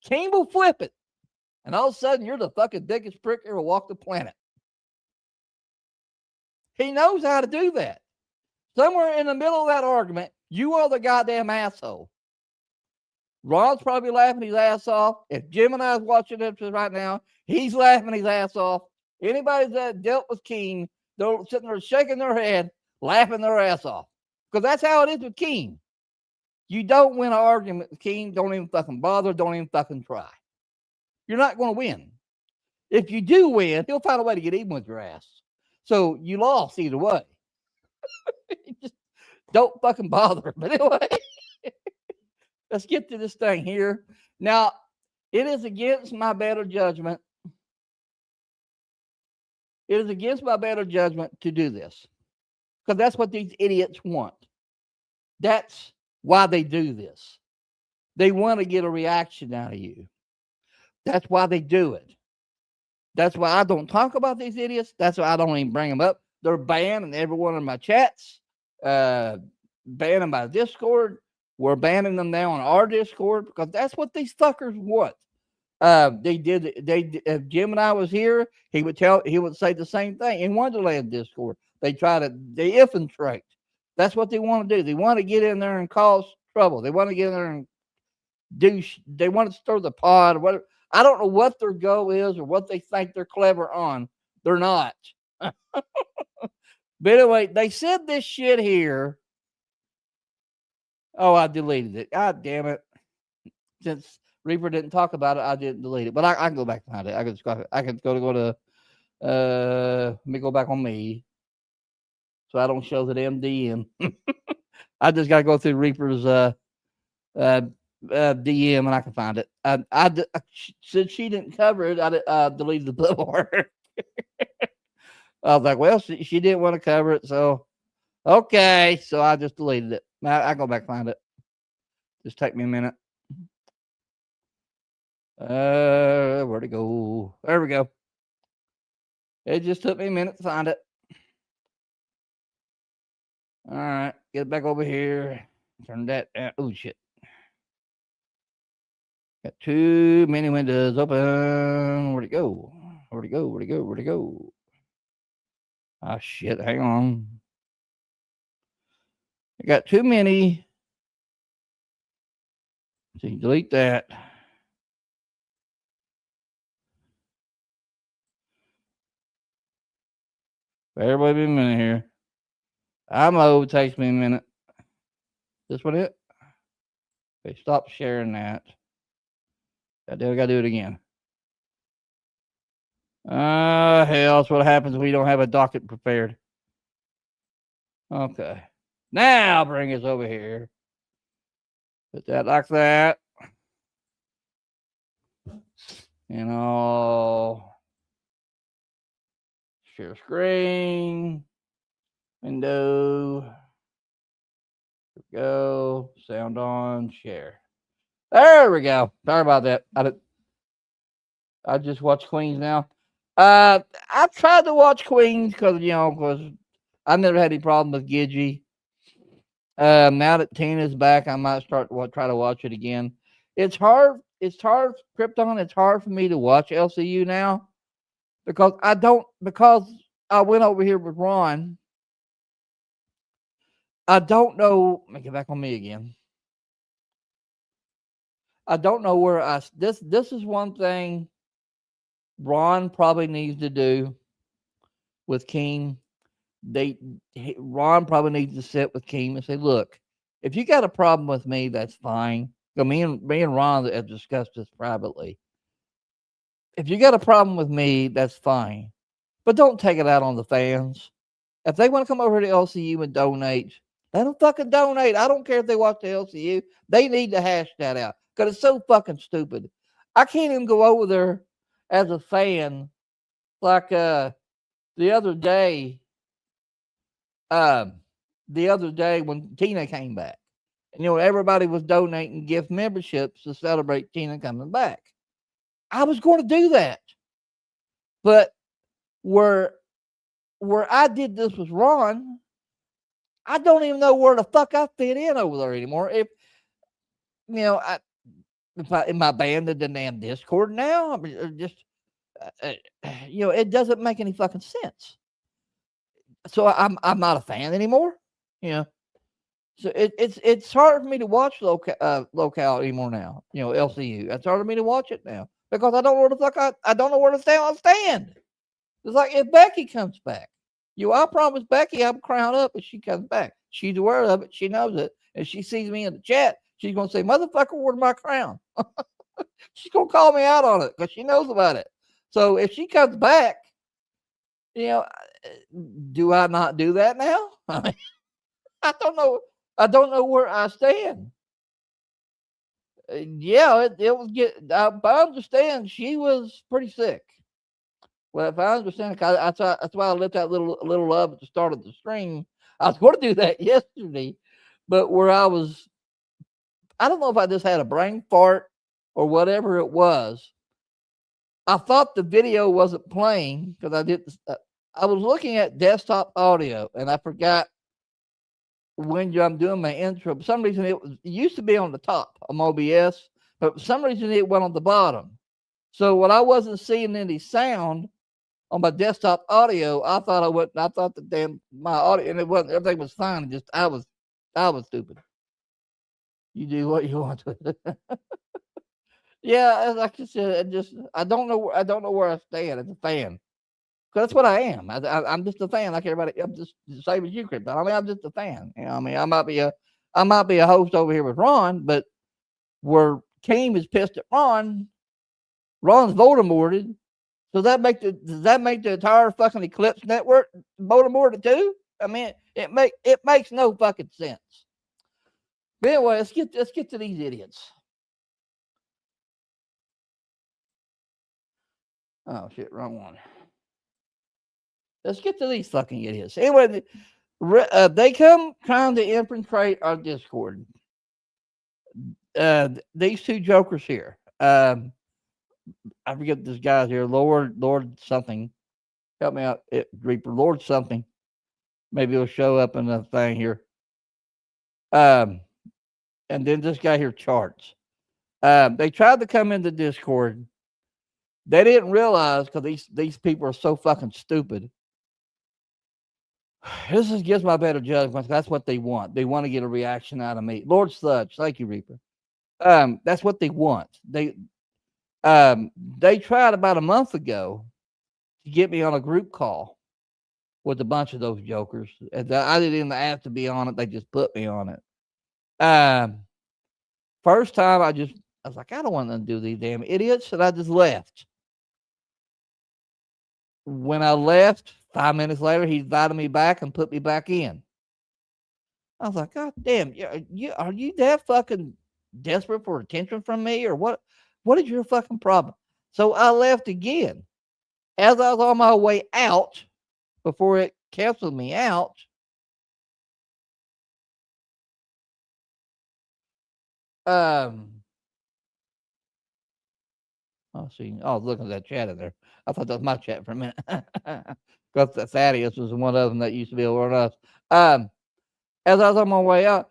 Keem will flip it. And all of a sudden, you're the fucking biggest prick ever walked the planet. He knows how to do that. Somewhere in the middle of that argument, you are the goddamn asshole. Ron's probably laughing his ass off. If Jim and I is watching this right now, he's laughing his ass off. Anybody that dealt with Keem, they're sitting there shaking their head, laughing their ass off. Because that's how it is with Keem. You don't win an argument with Keem, don't even fucking bother, don't even fucking try. You're not going to win. If you do win, he'll find a way to get even with your ass. So you lost either way. Just don't fucking bother. But anyway, let's get to this thing here. Now, it is against my better judgment. It is against my better judgment to do this. Because that's what these idiots want. That's why they do this. They want to get a reaction out of you. That's why they do it. That's why I don't talk about these idiots. That's why I don't even bring them up. They're banned in every one of my chats. Banning my Discord. We're banning them now on our Discord because that's what these fuckers want. If Jim and I was here, he would say the same thing in Wonderland Discord. They infiltrate. That's what they want to do. They want to get in there and cause trouble. They want to get in there and they want to stir the pot or whatever. I don't know what their goal is or what they think they're clever on. They're not. But anyway, they said this shit here. Oh, I deleted it. God damn it. Since Reaper didn't talk about it, I didn't delete it. But I can go back and find it. I can go to let me go back on me. So I don't show the damn DM. I just gotta go through Reaper's DM and I can find it. Since she didn't cover it, I deleted the bookmark. I was like, well, she didn't want to cover it, so okay. So I just deleted it. I go back and find it. Just take me a minute. Where'd it go? There we go. It just took me a minute to find it. All right, get it back over here. Turn that down. Oh shit. Got too many windows open. Where'd it go? Where'd it go? Where'd it go? Where'd it go? Ah, shit. Hang on. I got too many. So you delete that. Everybody be a minute here. I'm over. Takes me a minute. This one it? Okay, stop sharing that. I gotta do it again. Hell, that's what happens when you don't have a docket prepared. Okay. Now bring us over here. Put that like that. Share screen. Window. There we go. Sound on. Share. There we go. Sorry about that. I just watch Queens now. I've tried to watch Queens because I never had any problem with Gidgey. Now that Tina's back, I might try to watch it again. It's hard. It's hard, Krypton. It's hard for me to watch LCU now because I went over here with Ron. I don't know. Make it back on me again. I don't know where this is one thing Ron probably needs to do with Keem. Ron probably needs to sit with Keem and say, look, if you got a problem with me, that's fine. Me and Ron have discussed this privately. If you got a problem with me, that's fine. But don't take it out on the fans. If they want to come over to LCU and donate, let them fucking donate. I don't care if they watch the LCU. They need to hash that out because it's so fucking stupid. I can't even go over there as a fan like the other day. The other day when Tina came back, and everybody was donating gift memberships to celebrate Tina coming back. I was going to do that, but where I did this with Ron, I don't even know where the fuck I fit in over there anymore. If am I banned in the damn Discord now? I mean, just it doesn't make any fucking sense. So I'm not a fan anymore. So it's hard for me to watch locale anymore now. LCU. It's hard for me to watch it now because I don't know where the fuck I don't know where to stand. It's like if Becky comes back, I promise Becky I'm crowned up if she comes back. She's aware of it. She knows it. And she sees me in the chat, she's gonna say, "Motherfucker, where's my crown?" She's gonna call me out on it because she knows about it. So if she comes back, do I not do that now? I mean, I don't know. I don't know where I stand. It was if I understand, she was pretty sick. Well, if I understand, that's why I left that little love at the start of the stream. I was going to do that yesterday, but where I don't know if I just had a brain fart or whatever it was. I thought the video wasn't playing because I was looking at desktop audio and I forgot when I'm doing my intro. For some reason, it used to be on the top of OBS, but for some reason it went on the bottom. So when I wasn't seeing any sound on my desktop audio, I thought my audio, and it wasn't, everything was fine. Just I was stupid. You do what you want to. Yeah, like I said, I don't know where I stand as a fan. That's what I am. I'm just a fan, like everybody. I'm just the same as you, Krypton. I mean, I'm just a fan. I mean, I might be a host over here with Ron, but where Keem is pissed at Ron's Voldemorted. So does that make the entire fucking Eclipse network Voldemorted too? I mean, it makes no fucking sense. But anyway, let's get to these idiots. Oh shit, wrong one. Let's get to these fucking idiots. Anyway, they come trying to infiltrate our Discord. These two jokers here. I forget this guy's here. Lord something. Help me out, Reaper. Lord something. Maybe it'll show up in the thing here. And then this guy here, Charts. They tried to come into Discord. They didn't realize because these people are so fucking stupid. This is gives my better judgment. That's what they want. They want to get a reaction out of me. Lord Sludge, thank you, Reaper. That's what they want. They tried about a month ago to get me on a group call with a bunch of those jokers. And I didn't even ask to be on it. They just put me on it. First time I was like, I don't want to do these damn idiots. And I just left. When I left, 5 minutes later, he invited me back and put me back in. I was like, God damn, are you that fucking desperate for attention from me or what? What is your fucking problem? So I left again. As I was on my way out, before it canceled me out. Oh, see. Oh, look at that chat in there. I thought that was my chat for a minute. Because Thaddeus was one of them that used to be over on us. As I was on my way out,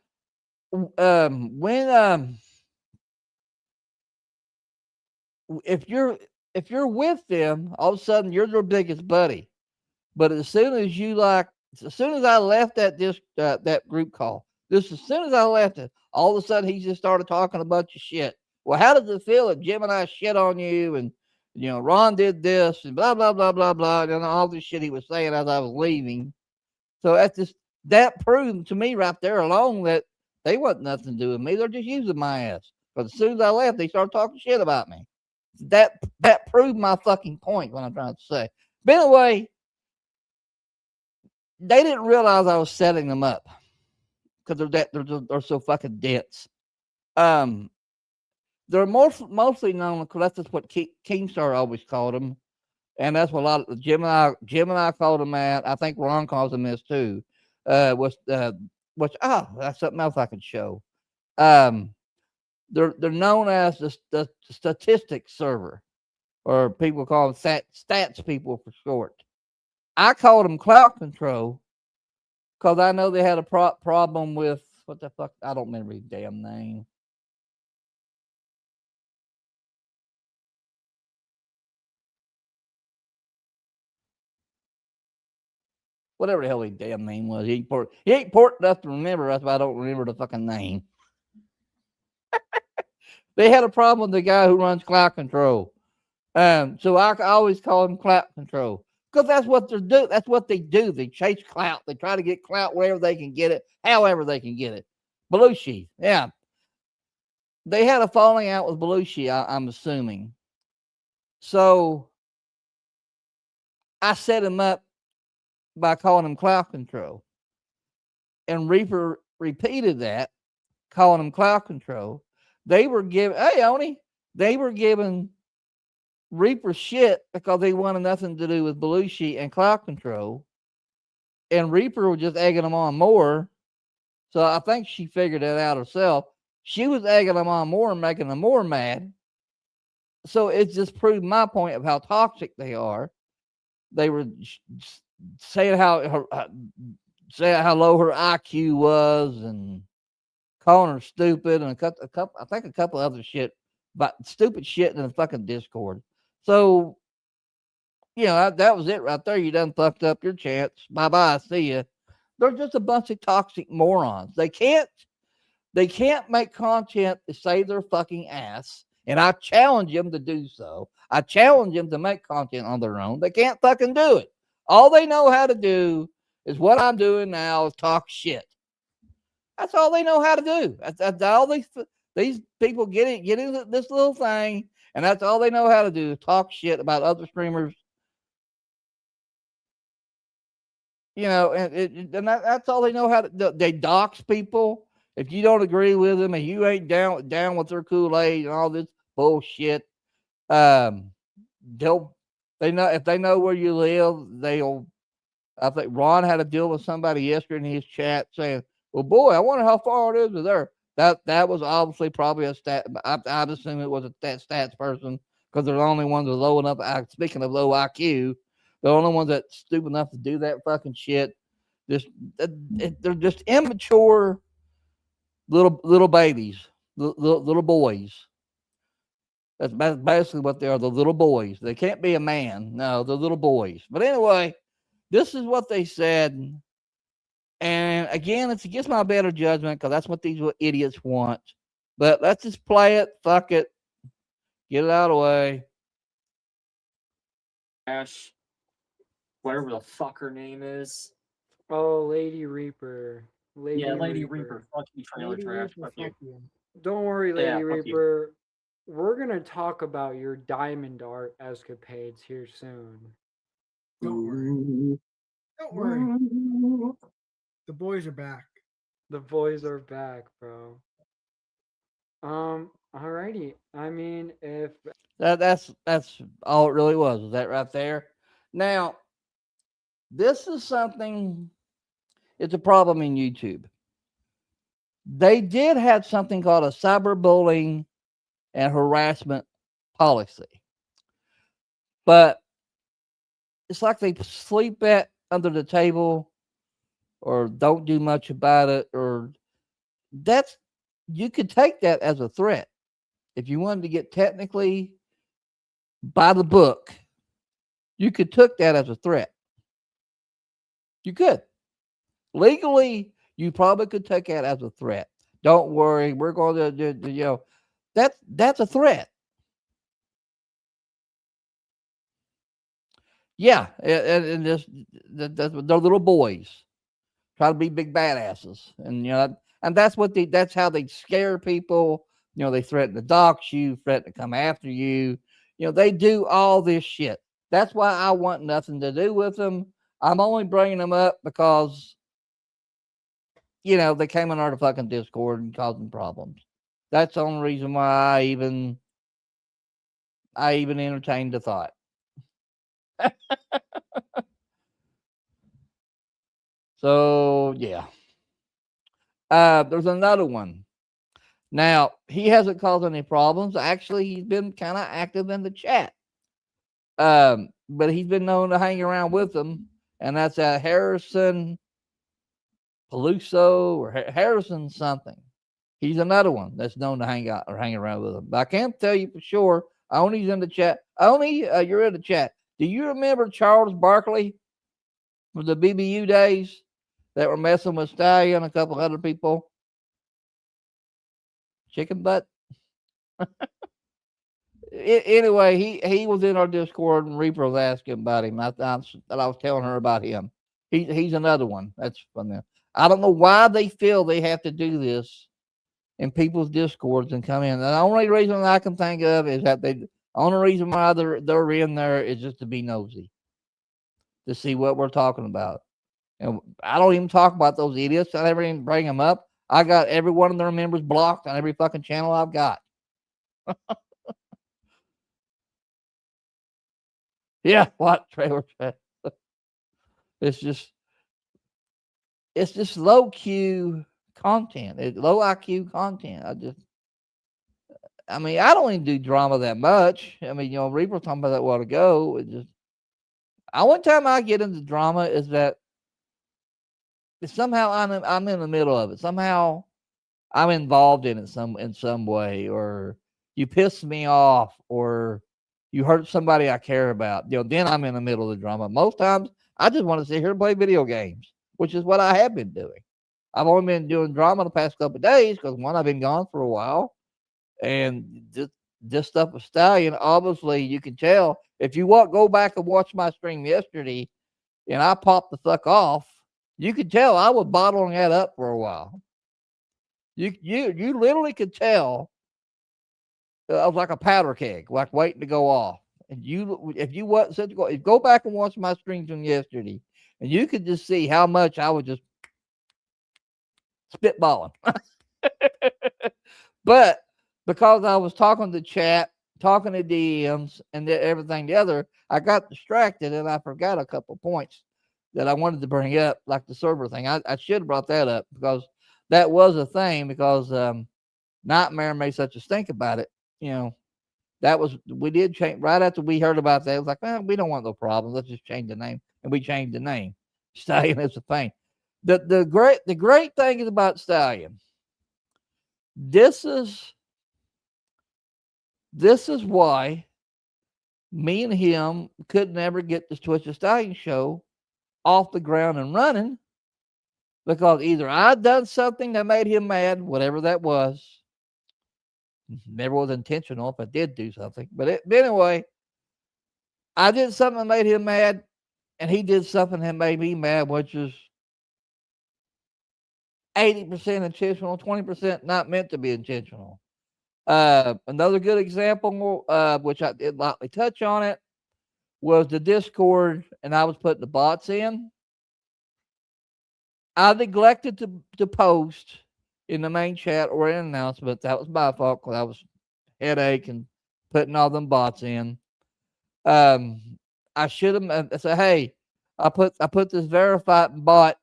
when if you're with them, all of a sudden you're their biggest buddy. But as soon as I left that group call, as soon as I left it, all of a sudden he just started talking a bunch of shit. Well, how does it feel if Jim and I shit on you and Ron did this and blah blah blah blah blah and all this shit he was saying as I was leaving. So that proved to me right there alone that they wasn't nothing to do with me. They're just using my ass. But as soon as I left, they started talking shit about me. That proved my fucking point. What I'm trying to say. But anyway, they didn't realize I was setting them up because they're so fucking dense. They're mostly known because that's just what Keemstar always called them, and that's what a lot of Jim and I called them that. I think Ron calls them this too. That's something else I could show. They're known as the statistics server, or people call them stats people for short. I called them cloud control because I know they had a problem with what the fuck. I don't remember his damn name. Whatever the hell his damn name was. He ain't important enough to remember. That's why I don't remember the fucking name. They had a problem with the guy who runs cloud control. So I always call him clout control because that's what they do. That's what they do. They chase clout. They try to get clout wherever they can get it, however they can get it. Belushi, yeah. They had a falling out with Belushi, I'm assuming. So I set him up by calling him clout control. And Reaper repeated that, calling him clout control. They were giving, hey, Oni, they were giving Reaper shit because they wanted nothing to do with Belushi and cloud control. And Reaper was just egging them on more. So I think she figured it out herself. She was egging them on more and making them more mad. So it just proved my point of how toxic they are. They were saying how low her IQ was and calling her stupid and a couple other shit, but stupid shit in the fucking Discord. So, that was it right there. You done fucked up your chance. Bye bye. See ya. They're just a bunch of toxic morons. They can't make content to save their fucking ass. And I challenge them to do so. I challenge them to make content on their own. They can't fucking do it. All they know how to do is what I'm doing now is talk shit. That's all they know how to do. That's all these people get into this little thing, and that's all they know how to do is talk shit about other streamers. And that's all they know how to do. They dox people. If you don't agree with them and you ain't down with their Kool-Aid and all this bullshit, they know if they know where you live, I think Ron had a deal with somebody yesterday in his chat saying, well, boy, I wonder how far it is to there. That was obviously probably a stat. I'd assume it was a stats person because they're the only ones with low enough. Speaking of low IQ, the only ones that's stupid enough to do that fucking shit. They're just immature little babies, little boys. That's basically what they are. The little boys. They can't be a man. No, they're little boys. But anyway, this is what they said. And again, it's against my better judgment because that's what these idiots want. But let's just play it. Fuck it. Get it out of the way. Ash, whatever the fuck her name is. Oh, Lady Reaper. Lady Reaper. Fuck you, trailer Lady trash. Reaper, Fuck you. Don't worry, Lady Yeah, fuck you. Reaper. We're gonna talk about your diamond art escapades here soon. Don't worry. Don't worry. The boys are back. The boys are back, bro. Alrighty. I mean, if That's all it really was that right there. Now, this is something. It's a problem in YouTube. They did have something called a cyberbullying and harassment policy, but it's like they sleep at under the table or don't do much about it, or that's you could take that as a threat if you wanted to get technically by the book. You could took that as a threat. You could legally, you probably could take that as a threat. Don't worry, we're going to do that's a threat. Yeah, and this they're little boys try to be big badasses, and and that's how they scare people. They threaten to dox you, threaten to come after you. They do all this shit. That's why I want nothing to do with them. I'm only bringing them up because they came in our fucking Discord and causing problems. That's the only reason why I even entertained the thought. So yeah. There's another one. Now, he hasn't caused any problems. Actually, he's been kind of active in the chat. But he's been known to hang around with them, and that's Harrison Peluso or Harrison something. He's another one that's known to hang out or hang around with them. But I can't tell you for sure. Only's in the chat. Only, you're in the chat. Do you remember Charles Barkley from the BBU days that were messing with Stallion and a couple other people? Chicken butt. Anyway, he was in our Discord, and Reaper was asking about him. I was telling her about him. He's another one. That's from them. I don't know why they feel they have to do this in people's Discords and come in. The only reason I can think of is that the only reason why they're in there is just to be nosy, to see what we're talking about. And I don't even talk about those idiots. I never even bring them up. I got every one of their members blocked on every fucking channel I've got. Yeah, what trailer? It's just low Q content. It's low IQ content. I mean, I don't even do drama that much. I mean, Reaper was talking about that a while ago. One time I get into drama is that somehow I'm in the middle of it. Somehow I'm involved in it in some way, or you piss me off, or you hurt somebody I care about. Then I'm in the middle of the drama. Most times I just want to sit here and play video games, which is what I have been doing. I've only been doing drama the past couple of days because one, I've been gone for a while, and this stuff with Stallion, obviously you can tell if you go back and watch my stream yesterday, and I popped the fuck off. You could tell I was bottling that up for a while. You literally could tell I was like a powder keg, like waiting to go off. And if you go back and watch my streams from yesterday, and you could just see how much I was just spitballing. But because I was talking to chat, talking to DMs, and everything together, I got distracted and I forgot a couple points that I wanted to bring up, like the server thing. I should have brought that up because that was a thing, because Nightmare made such a stink about it. We did change right after we heard about that. It was like, we don't want no problems. Let's just change the name. And we changed the name. Stallion is a thing. The great thing is about Stallion. This is why me and him could never get this Twisted Stallion show off the ground and running, because either I'd done something that made him mad, whatever that was. Never was intentional if I did do something. But anyway, I did something that made him mad, and he did something that made me mad, which is 80% intentional, 20% not meant to be intentional. Another good example, which I did lightly touch on it, was the Discord, and I was putting the bots in. I neglected to post in the main chat or an announcement. That was my fault, because I was headache and putting all them bots in. I should have said, hey, I put this verified bot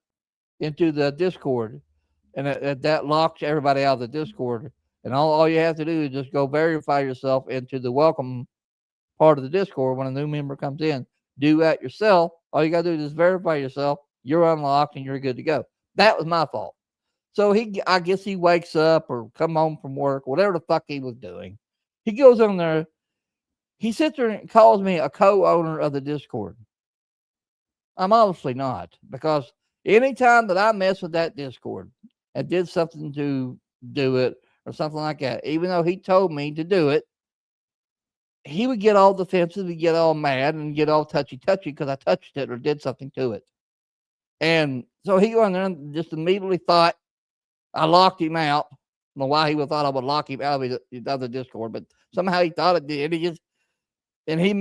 into the Discord, and that locks everybody out of the Discord. And all you have to do is just go verify yourself into the welcome part of the Discord when a new member comes in. Do that yourself. All you got to do is just verify yourself. You're unlocked and you're good to go. That was my fault. So I guess he wakes up or come home from work, whatever the fuck he was doing. He goes on there. He sits there and calls me a co-owner of the Discord. I'm obviously not, because anytime that I mess with that Discord and did something to do it or something like that, even though he told me to do it, he would get all defensive, he'd get all mad, and get all touchy-touchy because I touched it or did something to it. And so he went there and just immediately thought I locked him out. I don't know why he would thought I would lock him out of the other Discord, but somehow he thought it did. And he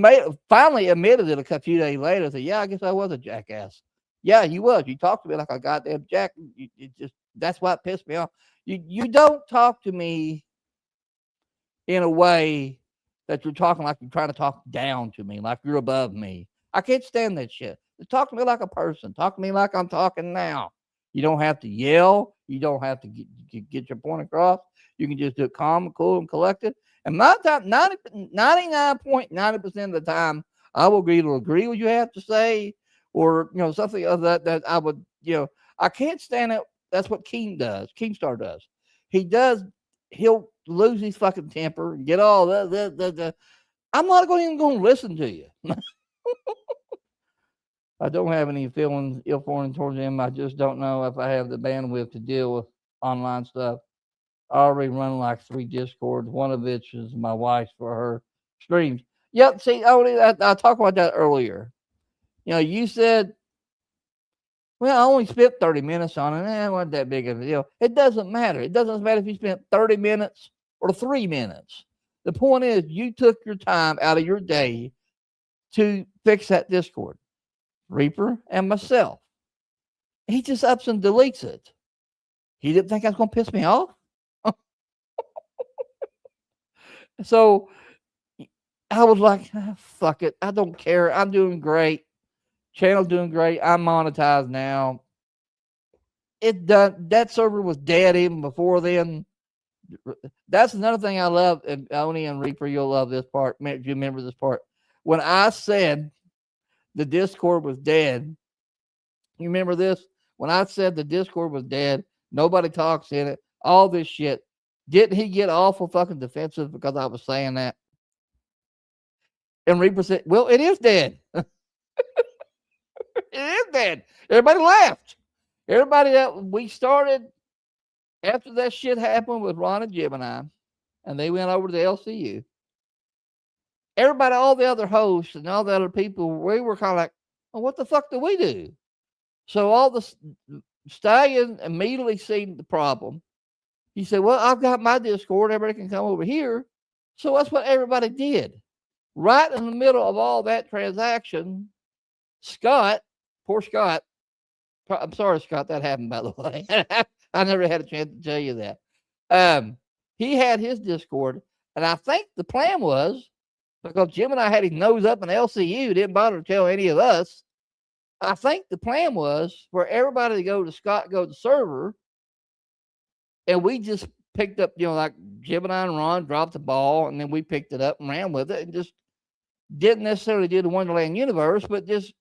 finally admitted it a few days later. Said, "Yeah, I guess I was a jackass. Yeah, you was. You talked to me like a goddamn jack. That's what pissed me off. You don't talk to me in a way that you're talking like you're trying to talk down to me, like you're above me. I can't stand that shit. Talk to me like a person. Talk to me like I'm talking now. You don't have to yell. You don't have to get your point across. You can just do it calm, cool, and collected. And my time, 99.90% of the time, I will either agree with you have to say, or something of that I would, I can't stand it. That's what Keemstar does. He'll lose his fucking temper and get all the. I'm not even going to listen to you. I don't have any ill feeling towards him. I just don't know if I have the bandwidth to deal with online stuff. I already run like 3 Discords, one of which is my wife's for her streams. Yep, see, I talked about that earlier. You said, well, I only spent 30 minutes on it. It wasn't that big of a deal. It doesn't matter. It doesn't matter if you spent 30 minutes or 3 minutes. The point is, you took your time out of your day to fix that Discord. Reaper and myself. He just ups and deletes it. He didn't think I was going to piss me off. So I was like, fuck it. I don't care. I'm doing great. Channel doing great. I'm monetized now. That server was dead even before then. That's another thing I love. And Oni and Reaper, you'll love this part. Do you remember this part? When I said the Discord was dead, you remember this? When I said the Discord was dead, nobody talks in it, all this shit. Didn't he get awful fucking defensive because I was saying that? And Reaper said, well, it is dead. It is dead. Everybody laughed. Everybody that we started after that shit happened with Ron and Gemini, and they went over to the LCU. Everybody, all the other hosts and all the other people, we were kind of like, well, what the fuck do we do? So all the Stallion immediately seen the problem. He said, well, I've got my Discord. Everybody can come over here. So that's what everybody did. Right in the middle of all that transaction, Scott, poor Scott. I'm sorry, Scott, that happened, by the way. I never had a chance to tell you that. He had his Discord, and I think the plan was, because Jim and I had his nose up in LCU, didn't bother to tell any of us. I think the plan was for everybody to go to Scott, go to the server, and we just picked up, like Gemini and Ron dropped the ball, and then we picked it up and ran with it and just didn't necessarily do the Wonderland universe, but just,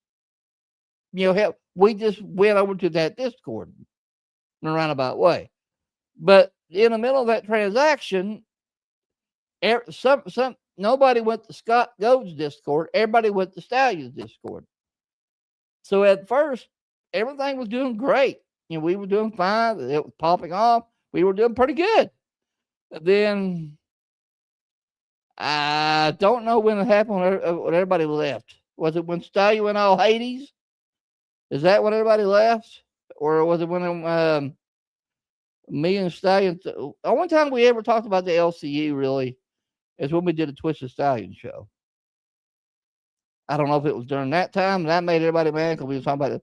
we just went over to that Discord in a roundabout way. But in the middle of that transaction, nobody went to Scott Gold's Discord. Everybody went to Stallion's Discord. So at first, everything was doing great. We were doing fine. It was popping off. We were doing pretty good. But then I don't know when it happened when everybody left. Was it when Stallion went all Hades? Is that when everybody left? Or was it when me and Stallion? The only time we ever talked about the LCU really is when we did a Twisted Stallion show. I don't know if it was during that time. That made everybody mad because we were talking about it.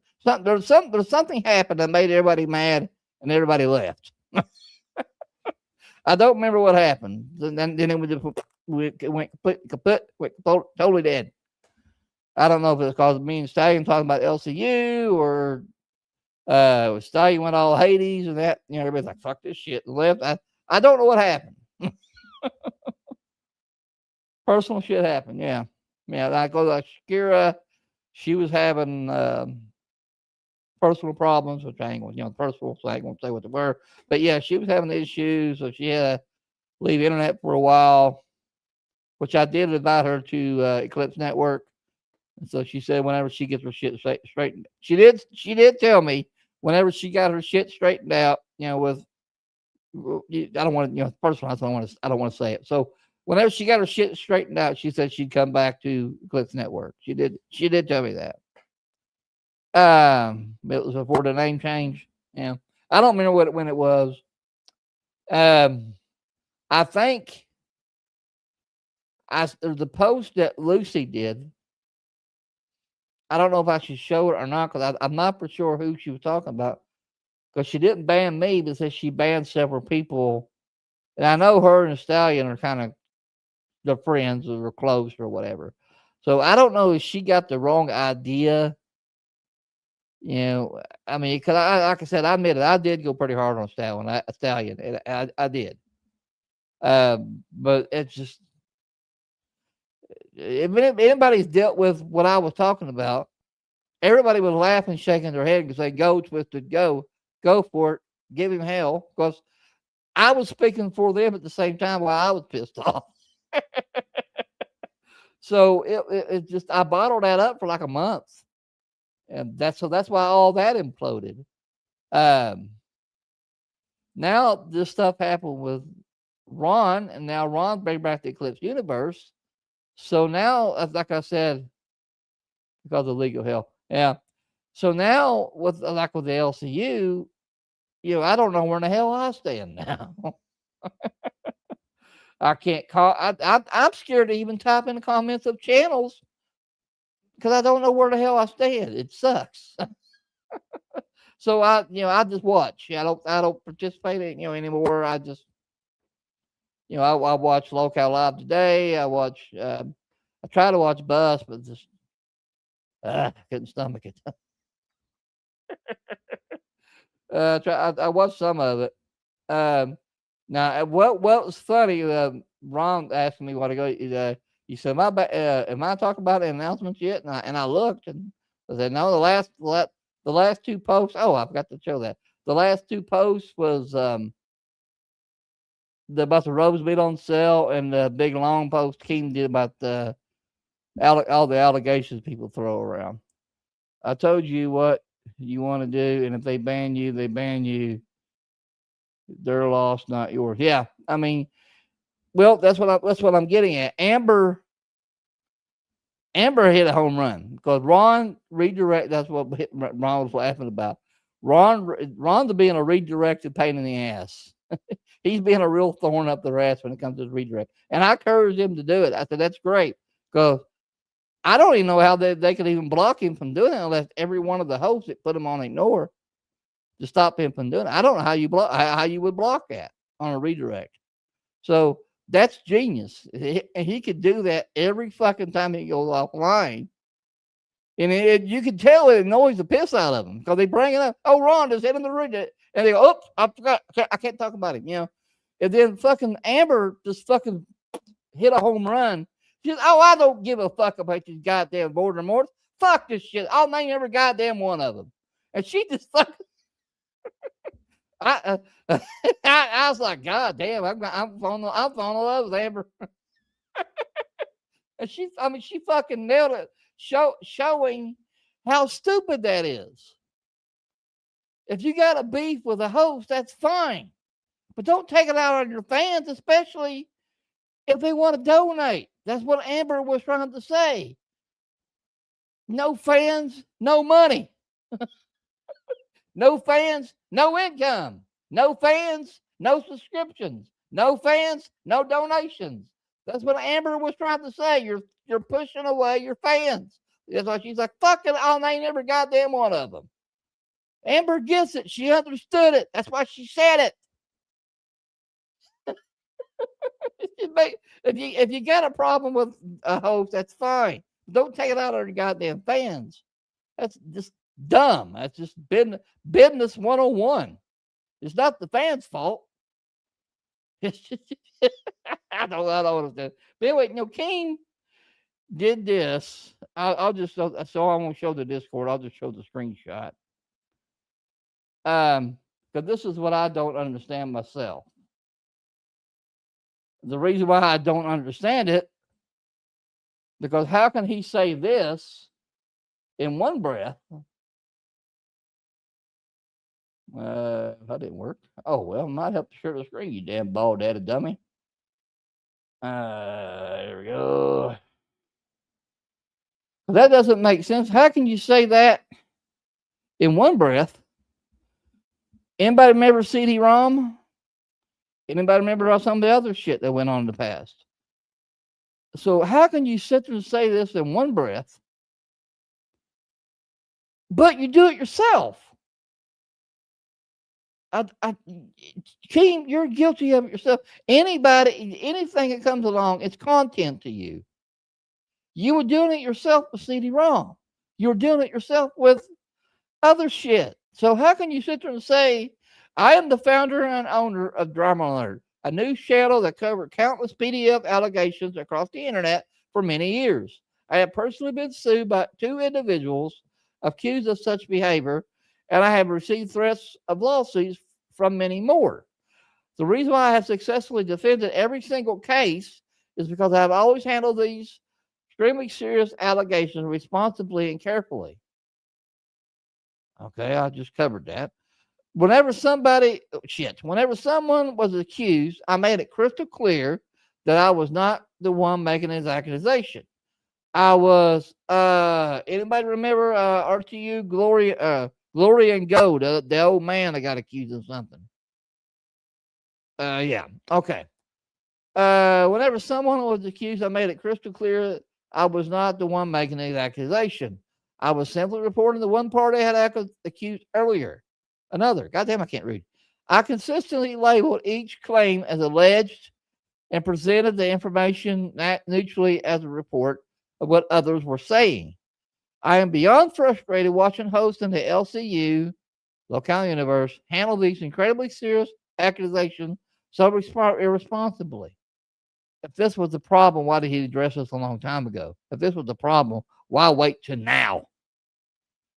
There's something happened that made everybody mad and everybody left. I don't remember what happened. Then it went kaput, went totally dead. I don't know if it's because me and Stallion talking about LCU or Stallion went all Hades and that. You know, everybody's like, fuck this shit and left. I don't know what happened. Personal shit happened. Yeah. Yeah. Like Shakira, she was having personal problems, which I ain't going to, personal, so I ain't going to say what they were. But yeah, she was having issues. So she had to leave internet for a while, which I did invite her to Eclipse Network. And so she said whenever she gets her shit straightened, she did tell me whenever she got her shit straightened out, with, I don't want to, personal, I don't want to say it. So whenever she got her shit straightened out, she said she'd come back to Eclipse Network. She did tell me that. It was before the name change. Yeah. I don't remember when it was. I think the post that Lucy did. I don't know if I should show it or not because I'm not for sure who she was talking about. Because she didn't ban me, but said she banned several people. And I know her and Stallion are kind of the friends or close or whatever. So I don't know if she got the wrong idea. I mean, because like I said, I admit it, I did go pretty hard on Stallion, and I did. But it's just, if anybody's dealt with what I was talking about, everybody was laughing, shaking their head, because they go Twisted, go for it, give him hell, because I was speaking for them at the same time while I was pissed off. So it just, I bottled that up for like a month, and that's why all that imploded. Now this stuff happened with Ron, and now Ron bring back the Eclipse universe. So now, like I said, because of legal hell, yeah. So now with the LCU, I don't know where in the hell I stand now. I can't call. I'm scared to even type in the comments of channels because I don't know where the hell I stand. It sucks. So I just watch. I don't participate in anymore. I just I watch Local Live Today. I watch. I try to watch Bus, but just I couldn't stomach it. I watched some of it. Now, what was funny? Ron asked me what ago. He said, "Am I talking about the announcements yet?" And I looked, and I said, "No, the last two posts. Oh, I forgot to show that. The last two posts was about the rose beet on sale, and the big long post Keem did about all the allegations people throw around. I told you what you want to do, and if they ban you, they ban you. Their loss, not yours." Yeah, I mean, well, that's what I'm getting at. Amber hit a home run because Ron redirect. That's what Ron was laughing about. Ron's being a redirected pain in the ass. He's being a real thorn up their ass when it comes to the redirect. And I encouraged him to do it. I said, that's great. Because I don't even know how they could even block him from doing it unless every one of the hosts that put him on ignore to stop him from doing it. I don't know how you would block that on a redirect. So that's genius. He could do that every fucking time he goes offline. And you can tell it annoys the piss out of them because they bring it up. Oh, Ron just hit him the redirect. And they go, oops, I forgot. I can't talk about him, And then fucking Amber just fucking hit a home run. She says, oh, I don't give a fuck about these goddamn border mortals. Fuck this shit. I'll name every goddamn one of them. And she just fucking. I was like, God damn, I'm falling in love with Amber. And she fucking nailed it, showing how stupid that is. If you got a beef with a host, that's fine. But don't take it out on your fans, especially if they want to donate. That's what Amber was trying to say. No fans, no money. No fans, no income. No fans, no subscriptions. No fans, no donations. That's what Amber was trying to say. You're pushing away your fans. That's why she's like, fuck it, I'll name every goddamn one of them. Amber gets it. She understood it. That's why she said it. If you got a problem with a host, that's fine. Don't take it out on your goddamn fans. That's just dumb. That's just business 101. It's not the fans' fault. It's just, I don't understand. But anyway, King did this. I'll just so I won't show the Discord. I'll just show the screenshot. Because this is what I don't understand myself. The reason why I don't understand it, because how can he say this in one breath? That didn't work. Oh, well, might help to share the screen, you damn bald-headed dummy. There we go. That doesn't make sense. How can you say that in one breath? Anybody remember CD-ROM? Anybody remember some of the other shit that went on in the past? So how can you sit there and say this in one breath, but you do it yourself? King, you're guilty of it yourself. Anybody, anything that comes along, it's content to you. You were doing it yourself with CD-ROM. You were doing it yourself with other shit. So how can you sit there and say, I am the founder and owner of Drama Alert, a news channel that covered countless PDF allegations across the internet for many years. I have personally been sued by 2 individuals accused of such behavior, and I have received threats of lawsuits from many more. The reason why I have successfully defended every single case is because I have always handled these extremely serious allegations responsibly and carefully. Okay, I just covered that. Whenever someone was accused, I made it crystal clear that I was not the one making his accusation. I was, anybody remember RTU Glory and Gold, the old man that got accused of something? Yeah, okay. Whenever someone was accused, I made it crystal clear I was not the one making the accusation. I was simply reporting the one party I had accused earlier. Another. Goddamn, I can't read. I consistently labeled each claim as alleged and presented the information neutrally as a report of what others were saying. I am beyond frustrated watching hosts in the LCU, Local Universe, handle these incredibly serious accusations so irresponsibly. If this was the problem, why did he address this a long time ago? If this was the problem, why wait till now?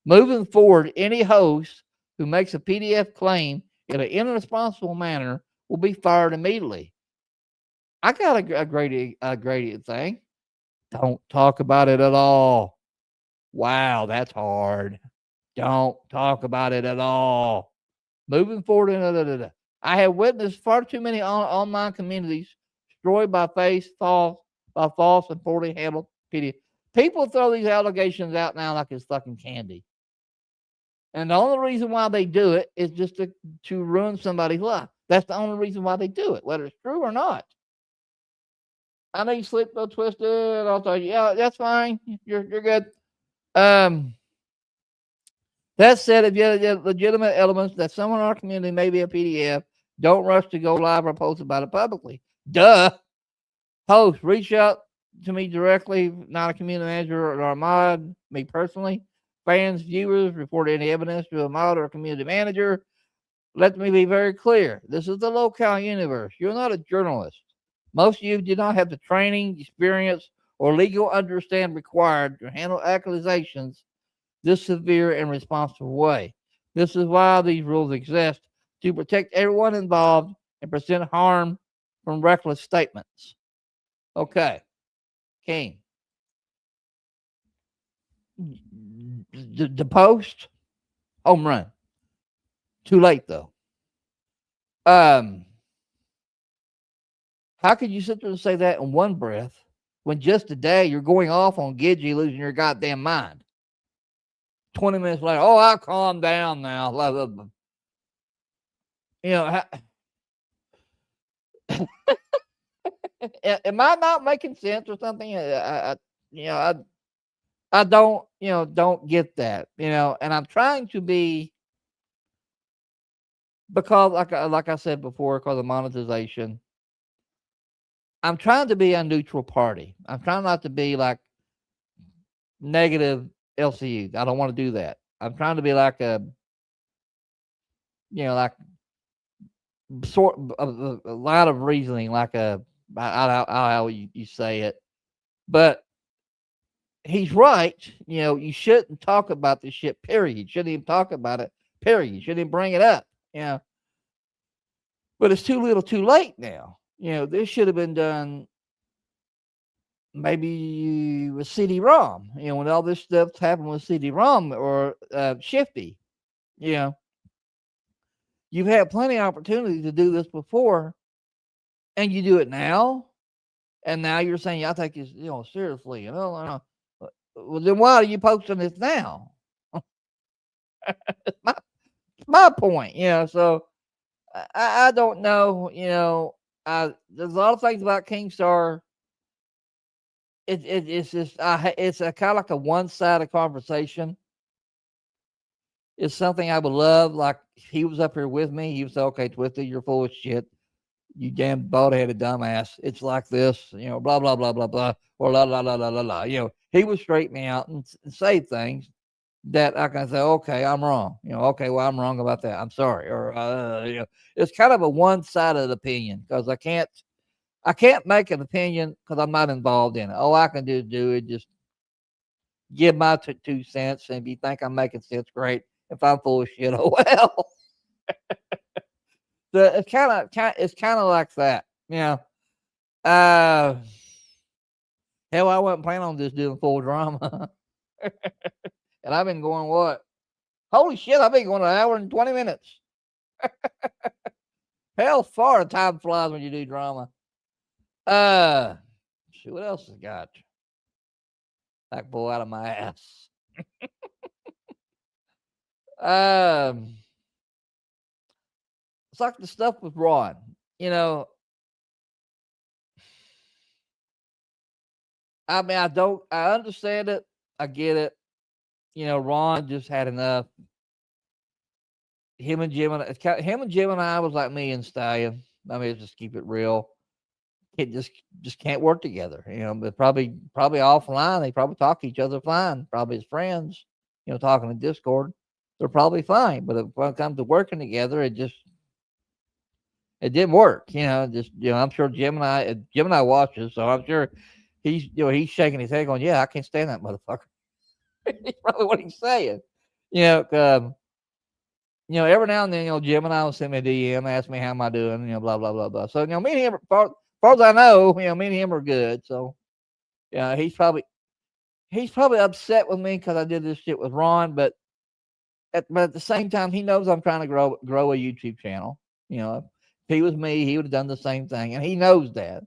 Moving forward, any host who makes a PDF claim in an irresponsible manner will be fired immediately. I got a great thing. Don't talk about it at all. Wow, that's hard. Don't talk about it at all. Moving forward, I have witnessed far too many online communities destroyed by false and poorly handled PDF. People throw these allegations out now like it's fucking candy. And the only reason why they do it is just to ruin somebody's life. That's the only reason why they do it, whether it's true or not. I know you slipped or twisted. I'll tell you, yeah, that's fine. You're good. That said, if you have legitimate elements that someone in our community may be a PDF, don't rush to go live or post about it publicly. Duh. Host, reach out to me directly, not a community manager or a mod, me personally. Fans, viewers, report any evidence to a mod or a community manager. Let me be very clear. This is the Local Universe. You're not a journalist. Most of you do not have the training, experience, or legal understanding required to handle accusations this severe and responsible way. This is why these rules exist, to protect everyone involved and prevent harm from reckless statements. Okay. King. The post, home run. Too late though. How could you sit there and say that in one breath when just today you're going off on Gidgey losing your goddamn mind? 20 minutes later, oh, I'll calm down now. You know, am I not making sense or something? I don't get that, and I'm trying to be, because like I said before, because of monetization, I'm trying to be a neutral party. I'm trying not to be like negative LCU. I don't want to do that. I'm trying to be like a, like sort of a lot of reasoning, like how you say it. But he's right. You shouldn't talk about this shit, period. You shouldn't even talk about it, period. You shouldn't even bring it up. But it's too little too late now. This should have been done maybe with CD-ROM, when all this stuff's happened with CD-ROM or Shifty. You've had plenty of opportunity to do this before, and you do it now, and now you're saying, I take this, seriously. Well, then why are you posting this now? my point, so I don't know, there's a lot of things about Kingstar. It's just it's a kind of like a one-sided conversation. It's something I would love. Like if he was up here with me, he would say, "Okay, Twisted, you're full of shit. You damn bald-headed dumbass. It's like this, blah blah blah blah blah, or la la la la la la." He would straighten me out and say things that I can say, "Okay, I'm wrong." Okay, well, I'm wrong about that. I'm sorry. Or it's kind of a one-sided opinion because I can't make an opinion because I'm not involved in it. All I can do is just give my 2 cents, and if you think I'm making sense, great. If I'm full of shit, oh well. So it's kind of like that, hell, I wasn't planning on just doing full drama, and I've been going what? Holy shit! I've been going an hour and 20 minutes. Hell, far time flies when you do drama. See what else has got? That boy out of my ass. It's like the stuff with Ron. I mean, I understand it. I get it. Ron just had enough. Him and Jim and I was like me and Stallion. I mean, just keep it real. It just can't work together. But probably offline, they probably talk to each other fine. Probably as friends, talking in Discord, they're probably fine. But when it comes to working together, it didn't work. I'm sure Jim and I watches, so I'm sure he's shaking his head, going, "Yeah, I can't stand that motherfucker." It's probably what he's saying. Every now and then, Jim and I will send me a DM, ask me how am I doing, blah blah blah blah. So, me and him, as far as I know, me and him are good. So, he's probably upset with me because I did this shit with Ron, but at the same time, he knows I'm trying to grow a YouTube channel. If he was me, he would have done the same thing, and he knows that.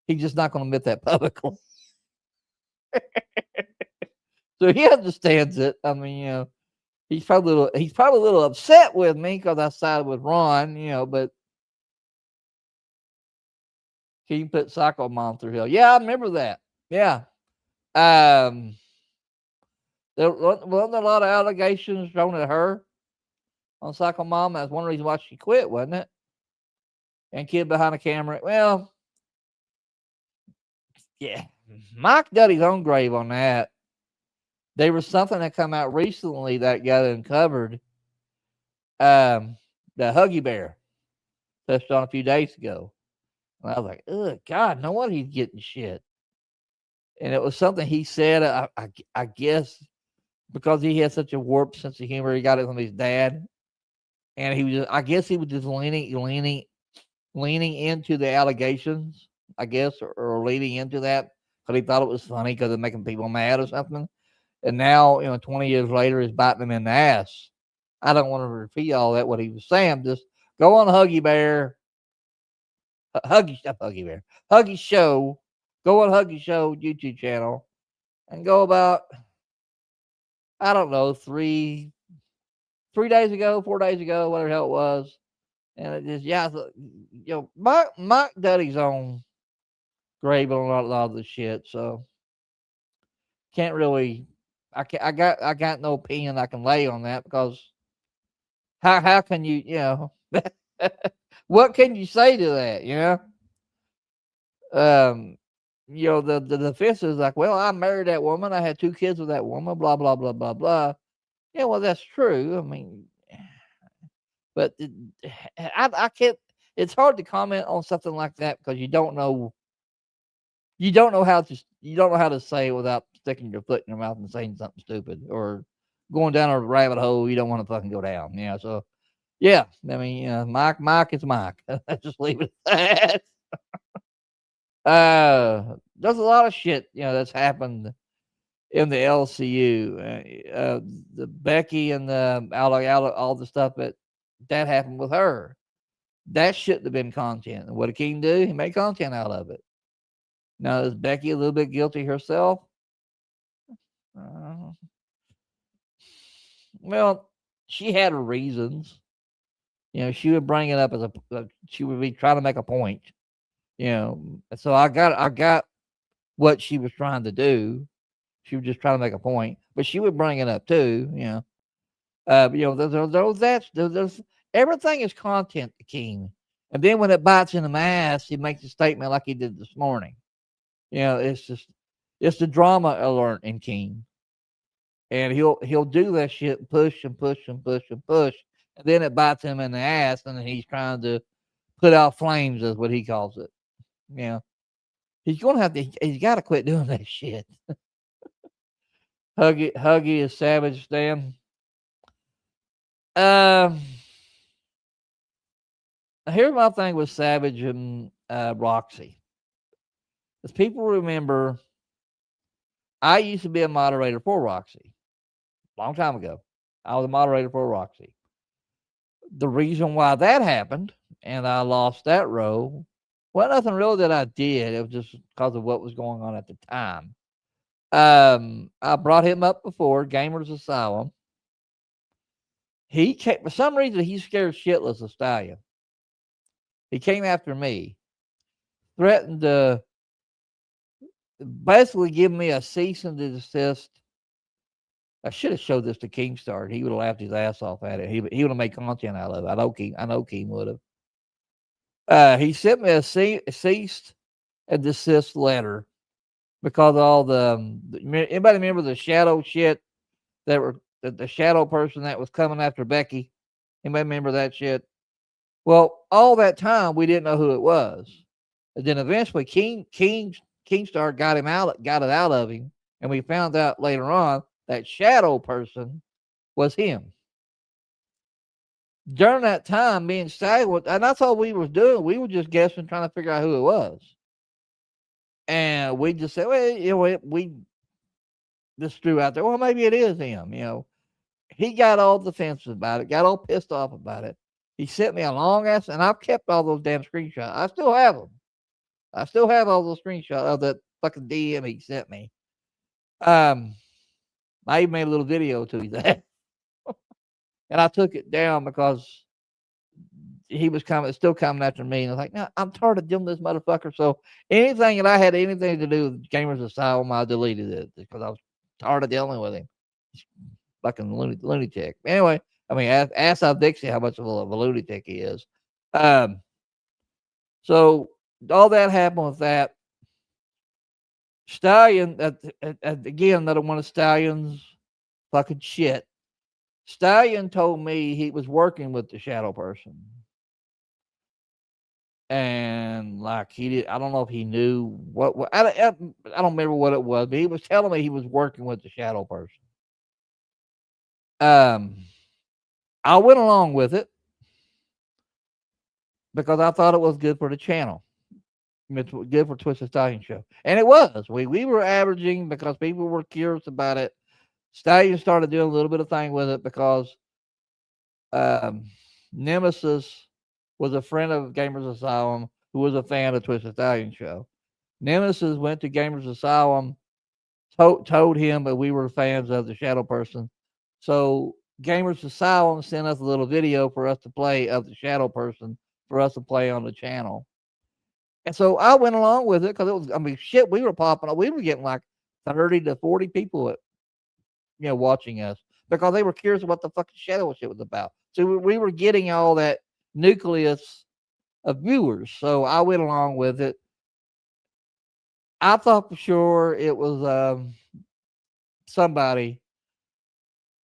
He's just not going to admit that publicly. So he understands it. I mean, he's probably a little upset with me because I sided with Ron, but he put Psycho Mom through hell. Yeah, I remember that. Yeah. There wasn't a lot of allegations thrown at her on Psycho Mom. That's one reason why she quit, wasn't it? And kid behind the camera. Well, yeah. Mike dug his own grave on that. There was something that come out recently that got uncovered. The Huggy Bear touched on a few days ago. And I was like, "Oh God, no wonder he's getting shit." And it was something he said. I guess because he had such a warped sense of humor, he got it from his dad, and I guess he was just leaning into the allegations. I guess, or leaning into that because he thought it was funny because of making people mad or something. And now, 20 years later, he's biting him in the ass. I don't want to repeat all that, what he was saying. Just go on Huggy Bear. Huggy Show. Go on Huggy Show YouTube channel and go about, I don't know, 4 days ago, whatever the hell it was. And it just, Mike did his own grave on a lot of the shit. So can't really, I got no opinion I can lay on that because how can you, what can you say to that, the defense is like, well, I married that woman. I had 2 kids with that woman, blah, blah, blah, blah, blah. Yeah, well, that's true. I mean, but I can't, it's hard to comment on something like that because you don't know how to say it without sticking your foot in your mouth and saying something stupid or going down a rabbit hole you don't want to fucking go down. Yeah. So, yeah, I mean, Mike is Mike. Let's just leave it at that. There's a lot of shit, that's happened in the LCU. The Becky and the all the stuff that happened with her. That shouldn't have been content. And what did King do? He made content out of it. Now, is Becky a little bit guilty herself? Well, she had her reasons. She would bring it up as she would be trying to make a point. So I got what she was trying to do. She was just trying to make a point, but she would bring it up too. There's everything is content to King, and then when it bites in the ass, he makes a statement like he did this morning. It's the drama alert in King, and he'll do that shit, push and push and push and push, and then it bites him in the ass, and then he's trying to put out flames, is what he calls it. He's gonna have to. He's got to quit doing that shit. Huggy is savage, Dan. Here's my thing with Savage and Roxy. As people remember, I used to be a moderator for Roxy a long time ago. I was a moderator for Roxy. The reason why that happened and I lost that role, well, nothing really that I did. It was just because of what was going on at the time. I brought him up before, Gamers Asylum. For some reason, he's scared shitless of Stallion. He came after me, threatened to basically give me a cease and desist. I should have showed this to Keemstar. He would have laughed his ass off at it. He would have made content out of it. I know Keem would have. He sent me a cease and desist letter because of all anybody remember the shadow shit that were the shadow person that was coming after Becky? Anybody remember that shit? Well, all that time we didn't know who it was, and then eventually Keemstar got it out of him, and we found out later on that shadow person was him. During that time, me and Stallion, and that's all we was doing. We were just guessing, trying to figure out who it was. And we just said, well, we just threw out there, well, maybe it is him. He got all defensive about it, got all pissed off about it. He sent me a long ass, and I've kept all those damn screenshots. I still have them. I still have all those screenshots of that fucking DM he sent me. I even made a little video to that. And I took it down because he was still coming after me. And I was like, no, I'm tired of dealing with this motherfucker. So anything that I had anything to do with Gamers Asylum, I deleted it because I was tired of dealing with him. Fucking lunatic. Anyway, I mean, ask Dixie how much of a lunatic he is. So all that happened with that. Stallion, again, another one of Stallion's fucking shit. Stallion told me he was working with the shadow person. And like he did, I don't know if he knew what I don't remember what it was, but he was telling me he was working with the shadow person. I went along with it because I thought it was good for the channel. It's good for Twisted Stallion Show. And it was. We were averaging because people were curious about it. Stallion started doing a little bit of thing with it because Nemesis was a friend of Gamers Asylum who was a fan of Twisted Stallion Show. Nemesis went to Gamers Asylum, told him that we were fans of the shadow person. So Gamers Asylum sent us a little video for us to play of the shadow person for us to play on the channel. And so I went along with it because it was, I mean, shit, we were popping up. We were getting like 30 to 40 people, watching us because they were curious what the fucking shadow shit was about. So we were getting all that nucleus of viewers. So I went along with it. I thought for sure it was somebody.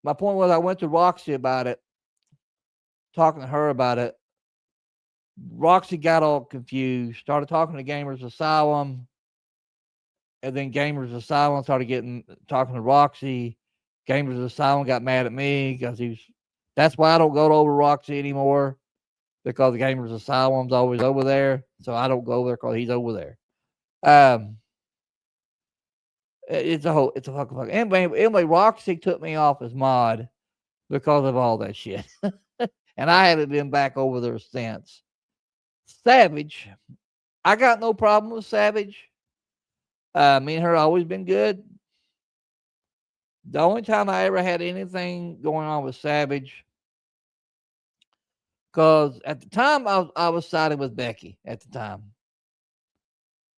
My point was I went to Roxy about it, talking to her about it. Roxy got all confused, started talking to Gamers Asylum, and then Gamers Asylum started talking to Roxy. Gamers Asylum got mad at me because that's why I don't go over Roxy anymore, because the Gamers Asylum's always over there. So I don't go over there because he's over there. It's a fucking. Anyway, Roxy took me off as mod because of all that shit. And I haven't been back over there since. Savage, I got no problem with Savage. Me and her always been good. The only time I ever had anything going on with Savage, because at the time I was siding with Becky at the time.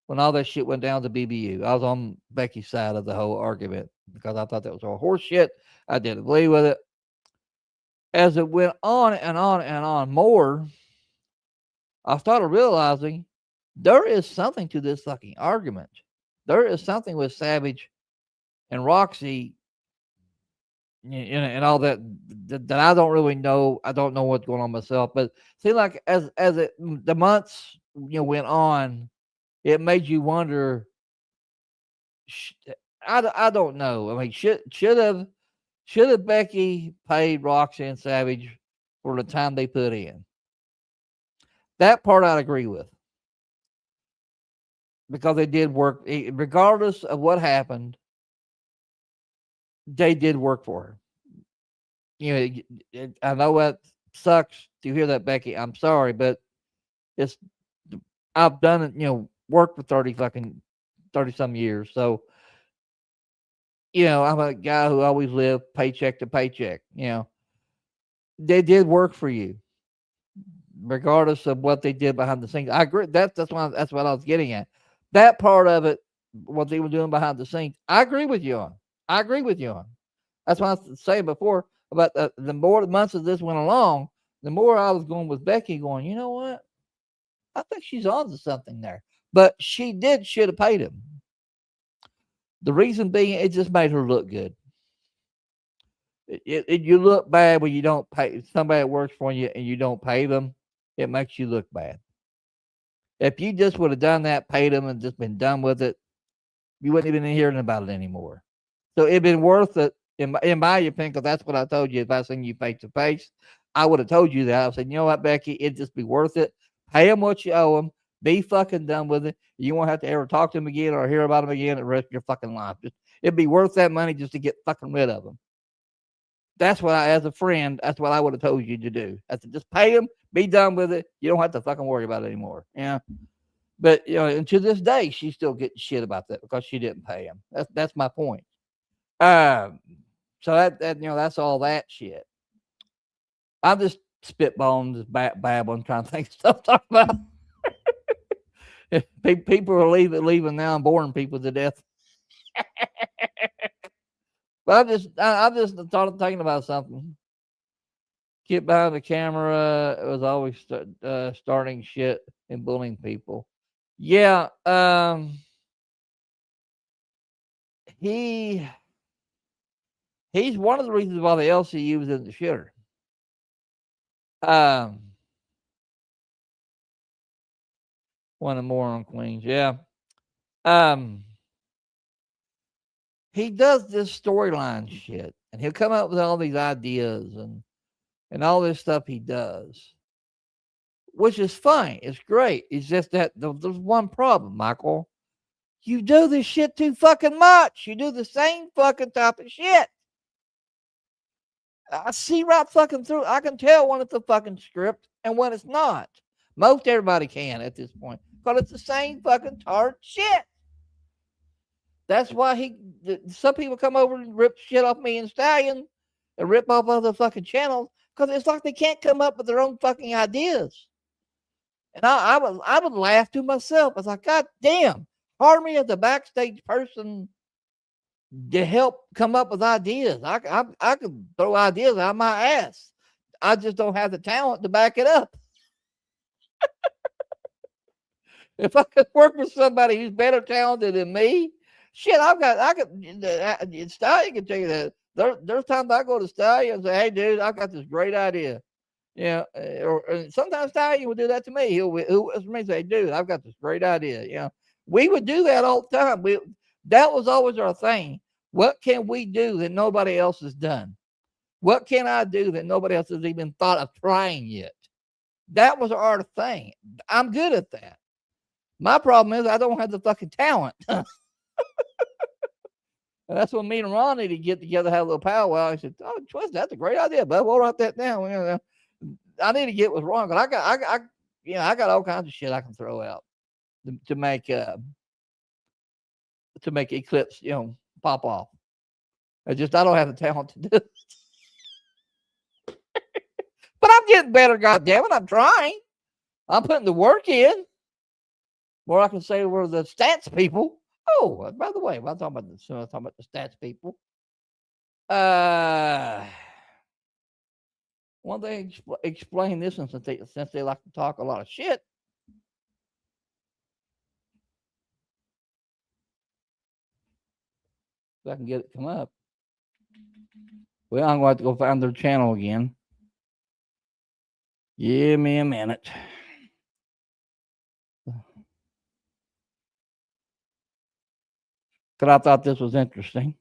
When all that shit went down to BBU, I was on Becky's side of the whole argument because I thought that was all horse shit. I didn't agree with it. As it went on and on and on more, I started realizing there is something to this fucking argument. There is something with Savage and Roxy and all that I don't really know. I don't know what's going on myself, but it seemed like as the months went on, it made you wonder. I don't know. I mean, should have Becky paid Roxy and Savage for the time they put in? That part I'd agree with, because they did work, regardless of what happened. They did work for her. I know that sucks to hear that, Becky. I'm sorry, but I've done it. Worked for 30 some years, so I'm a guy who always lived paycheck to paycheck. They did work for you, regardless of what they did behind the scenes. I agree. That's what I was getting at. That part of it, what they were doing behind the scenes, I agree with you on. That's what I was saying before about the more the months of this went along, the more I was going with Becky, going, you know what? I think she's on to something there. But should have paid him. The reason being, it just made her look good. You look bad when you don't pay somebody that works for you and you don't pay them. It makes you look bad. If you just would have done that, paid them, and just been done with it, you wouldn't even be hearing about it anymore. So it'd been worth it, in my opinion, because that's what I told you. If I seen you face to face, I would have told you that. I said, you know what, Becky, it'd just be worth it. Pay them what you owe them. Be fucking done with it. You won't have to ever talk to them again or hear about them again the rest of your fucking life. It'd be worth that money just to get fucking rid of them. That's what as a friend, that's what I would have told you to do. I said, just pay them, be done with it. You don't have to fucking worry about it anymore. Yeah. But and to this day, she's still getting shit about that because she didn't pay him. That's my point. So that that's all that shit. I'm just spitballing, just babbling, trying to think of stuff to talk about. People are leaving now and boring people to death. But I'm just thinking about something. Get behind the camera. It was always starting shit and bullying people. Yeah. He's one of the reasons why the LCU was in the shitter. One of the moron queens. Yeah. He does this storyline shit, and he'll come up with all these ideas and all this stuff he does, which is fine. It's great. It's just that there's one problem, Michael. You do this shit too fucking much. You do the same fucking type of shit. I see right fucking through. I can tell when it's a fucking script and when it's not. Most everybody can at this point, because it's the same fucking tart shit. That's why some people come over and rip shit off me and Stallion and rip off other fucking channels, because it's like they can't come up with their own fucking ideas. And I would laugh to myself. I was like, God damn, hire me as a backstage person to help come up with ideas. I could throw ideas out my ass. I just don't have the talent to back it up. If I could work with somebody who's better talented than me, shit, I could. Stallion can tell you that. There's times I go to Stallion and say, "Hey, dude, I got this great idea." Yeah, or sometimes Stallion would do that to me. He'll say, "Dude, I've got this great idea." You know, we would do that all the time. That was always our thing. What can we do that nobody else has done? What can I do that nobody else has even thought of trying yet? That was our thing. I'm good at that. My problem is I don't have the fucking talent. That's when me and Ron need to get together, have a little powwow. I said, "Oh, Twist, that's a great idea, bud. We'll write that down." You know, I need to get with Ron because I got all kinds of shit I can throw out to make Eclipse, pop off. I don't have the talent to do it. But I'm getting better, goddammit. I'm trying. I'm putting the work in. Or I can say we're the stats people. Oh, by the way, I'm talking about the stats people. One thing, explain this since they like to talk a lot of shit. If I can get it to come up. Well, I'm going to have to go find their channel again. Give me a minute. But I thought this was interesting.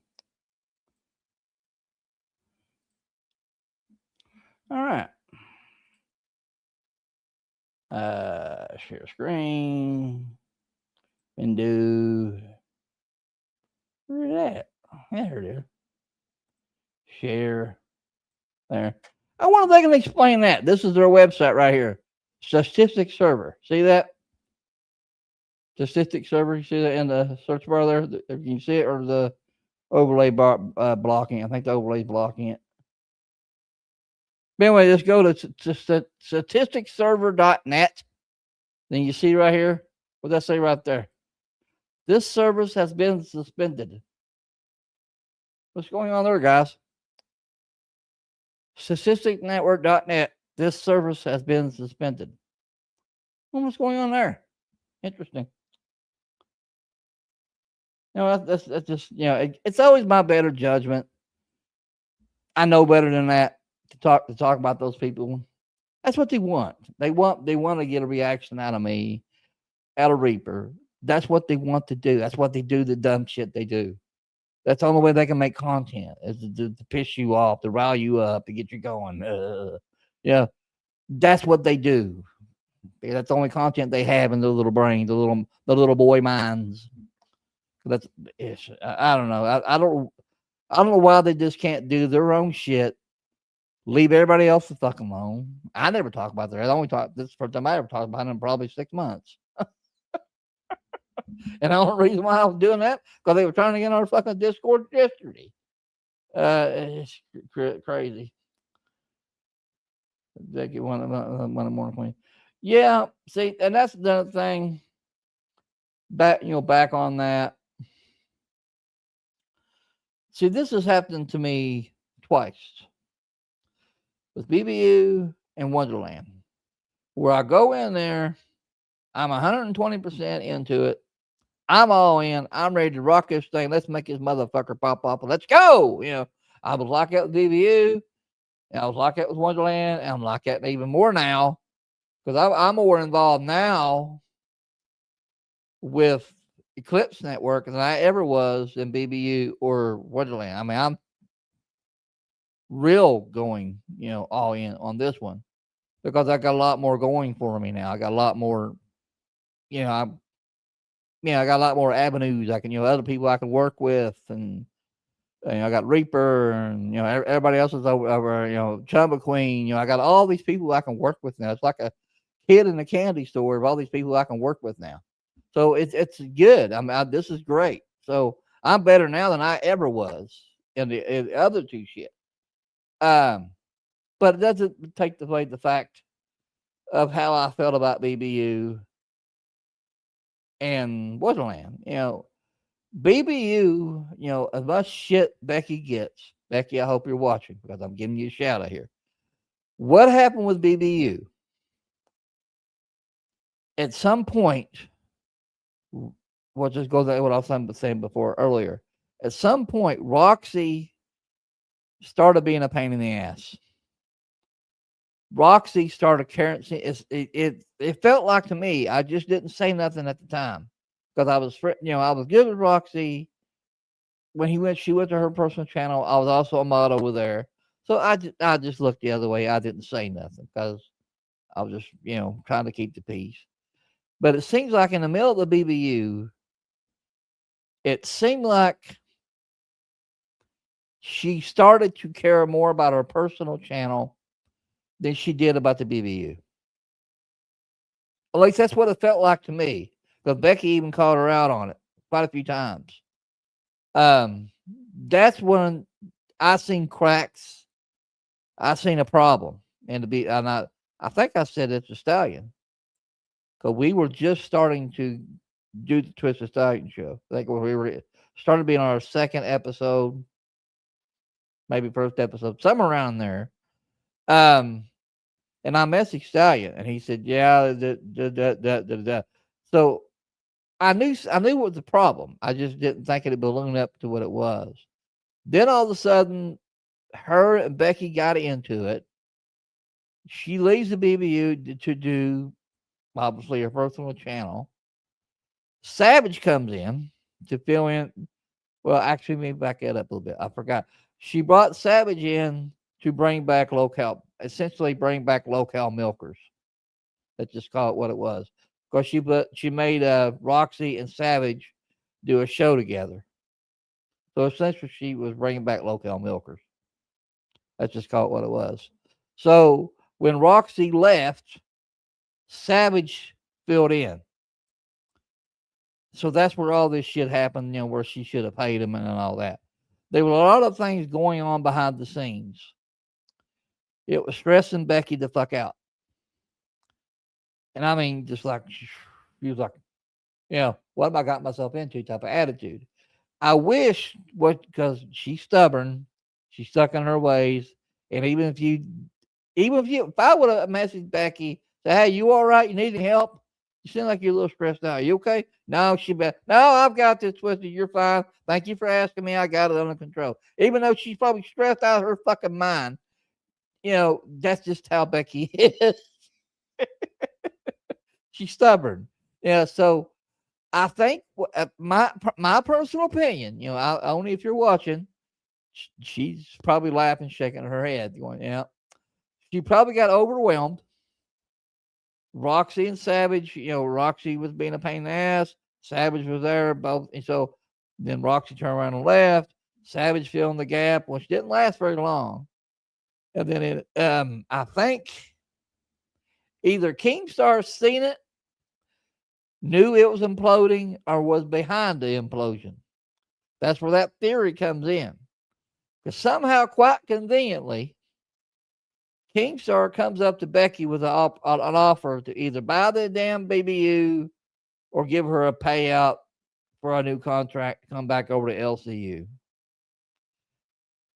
All right. Share screen. Window. Where's that? There it is. Share. There. I wonder if they can explain that. This is their website right here. Statistics server. See that? Statistics server. You see that in the search bar there? If you can see it, or the overlay bar blocking. I think the overlay is blocking it. But anyway, let's go to statisticsserver.net. Then you see right here. What does that say right there? This service has been suspended. What's going on there, guys? Statisticnetwork.net. This service has been suspended. What's going on there? Interesting. That's just, it's always my better judgment. I know better than that to talk about those people. That's what they want. They want to get a reaction out of me, out of Reaper. That's what they want to do. That's what they do, the dumb shit they do. That's the only way they can make content, is to piss you off, to rile you up, to get you going. Yeah, that's what they do. That's the only content they have in their little brain, the little boy minds. I don't know. I don't know why they just can't do their own shit. Leave everybody else the fuck alone. I never talk about that. This is the first time I ever talked about it in probably 6 months. And the only reason why I was doing that, because they were trying to get on our fucking Discord yesterday. It's crazy. One more. Yeah, see, and that's the thing. Back on that. See, this has happened to me twice with BBU and Wonderland, where I go in there, I'm 120% into it. I'm all in. I'm ready to rock this thing. Let's make this motherfucker pop up. Let's go. I was like that with BBU, and I was like that with Wonderland, and I'm like that even more now, because I'm more involved now with Eclipse Network than I ever was in BBU or Wonderland. I mean, I'm real going, all in on this one, because I got a lot more going for me now. I got a lot more, I got a lot more avenues. I can, other people I can work with, and I got Reaper, and everybody else is over, Chumba Queen. I got all these people I can work with now. It's like a kid in a candy store of all these people I can work with now. So it's good. This is great. So I'm better now than I ever was in the other two shit. But it doesn't take away the fact of how I felt about BBU and Wonderland. BBU, as much shit Becky gets. Becky, I hope you're watching, because I'm giving you a shout out here. What happened with BBU? At some point, Well, just go to what I was saying before earlier. At some point, Roxy started being a pain in the ass. Roxy started caring. It felt like to me, I just didn't say nothing at the time because I was, I was good with Roxy. When she went to her personal channel. I was also a mod over there, so I just looked the other way. I didn't say nothing because I was just, trying to keep the peace. But it seems like in the middle of the BBU, it seemed like she started to care more about her personal channel than she did about the BBU. At least that's what it felt like to me. Because Becky even called her out on it quite a few times. That's when I seen cracks. I seen a problem. And I think I said it's a Stallion. Because we were just starting to do the Twisted Stallion show. I think we were started being our second episode, maybe first episode, somewhere around there. And I messaged Stallion, and he said, "Yeah, So I knew what was the problem. I just didn't think it'd balloon up to what it was. Then all of a sudden, her and Becky got into it. She leaves the BBU to do obviously her personal channel. Savage comes in to fill in. Well, actually, let me back that up a little bit. I forgot. She brought Savage in to essentially bring back local milkers. Let's just call it what it was. Because she made Roxy and Savage do a show together. So essentially, she was bringing back local milkers. Let's just call it what it was. So when Roxy left, Savage filled in. So that's where all this shit happened, where she should have paid him and all that. There were a lot of things going on behind the scenes. It was stressing Becky the fuck out. And I mean, just like, she was like, what have I got myself into type of attitude. I wish, because she's stubborn, she's stuck in her ways. And if I would have messaged Becky, say, hey, you all right? You need any help? You seem like you're a little stressed out. Are you okay? No, no, I've got this twisted. You're fine. Thank you for asking me. I got it under control. Even though she's probably stressed out of her fucking mind. That's just how Becky is. She's stubborn. Yeah, so I think my personal opinion, only if you're watching, she's probably laughing, shaking her head, going, yeah. She probably got overwhelmed. Roxy and Savage, Roxy was being a pain in the ass. Savage was there both. And so then Roxy turned around and left. Savage filled in the gap, which didn't last very long. And then I think either Keemstar seen it, knew it was imploding, or was behind the implosion. That's where that theory comes in. Because somehow, quite conveniently, Keemstar comes up to Becky with an offer to either buy the damn BBU or give her a payout for a new contract to come back over to LCU.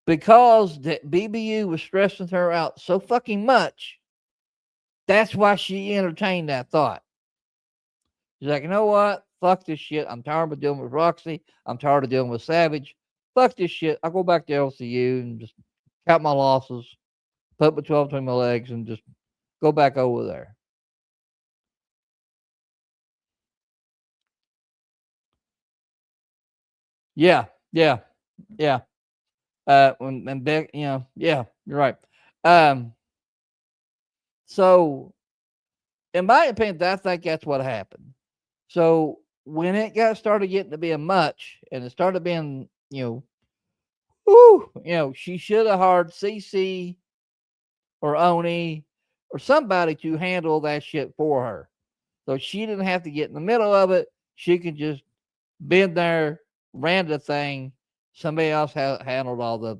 Because that BBU was stressing her out so fucking much, that's why she entertained that thought. She's like, you know what? Fuck this shit. I'm tired of dealing with Roxy. I'm tired of dealing with Savage. Fuck this shit. I'll go back to LCU and just count my losses, put my 12 between my legs, and just go back over there. Yeah. And Beck, yeah, you're right. So in my opinion, I think that's what happened. So when it started getting to be a much, and it started being, she should have hired CC or Oni or somebody to handle that shit for her. So she didn't have to get in the middle of it. She could just been there, ran the thing. Somebody else handled all the.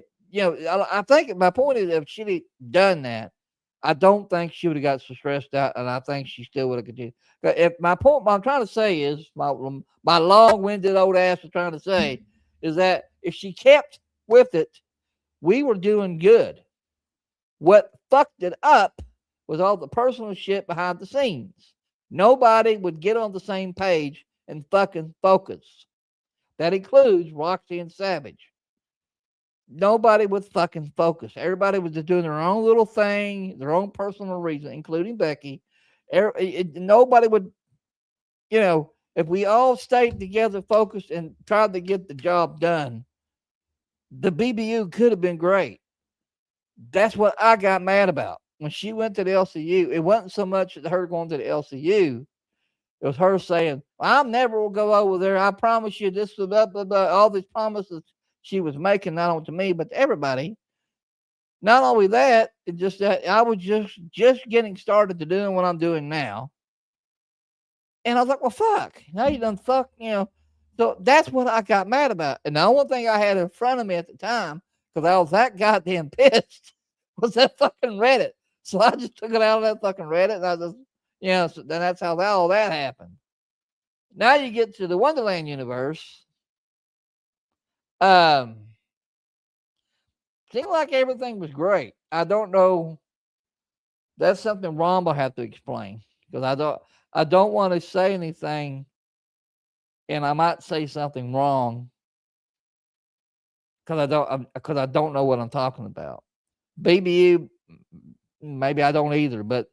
I think my point is, if she'd done that, I don't think she would have got so stressed out, and I think she still would have continued. But if what I'm trying to say is, my long-winded old ass is trying to say, is that if she kept with it, we were doing good. What fucked it up was all the personal shit behind the scenes. Nobody would get on the same page and fucking focus. That includes Roxy and Savage. Nobody would fucking focus. Everybody was just doing their own little thing, their own personal reason, including Becky. Nobody would, if we all stayed together, focused, and tried to get the job done, the BBU could have been great. That's what I got mad about. When she went to the LCU, it wasn't so much her going to the LCU. It was her saying, "I'm never will go over there. I promise you this, blah, blah, blah." All these promises she was making, not only to me, but to everybody. Not only that, it just that I was just getting started to doing what I'm doing now. And I was like, well, fuck. Now you done fuck, So that's what I got mad about. And the only thing I had in front of me at the time, because I was that goddamn pissed, was that fucking Reddit. So I just took it out of that fucking Reddit, and I just, so then that's how all that happened. Now you get to the Wonderland universe. Seemed like everything was great. I don't know. That's something Ron will have to explain, because I don't want to say anything, and I might say something wrong because I don't know what I'm talking about. BBU, maybe I don't either, but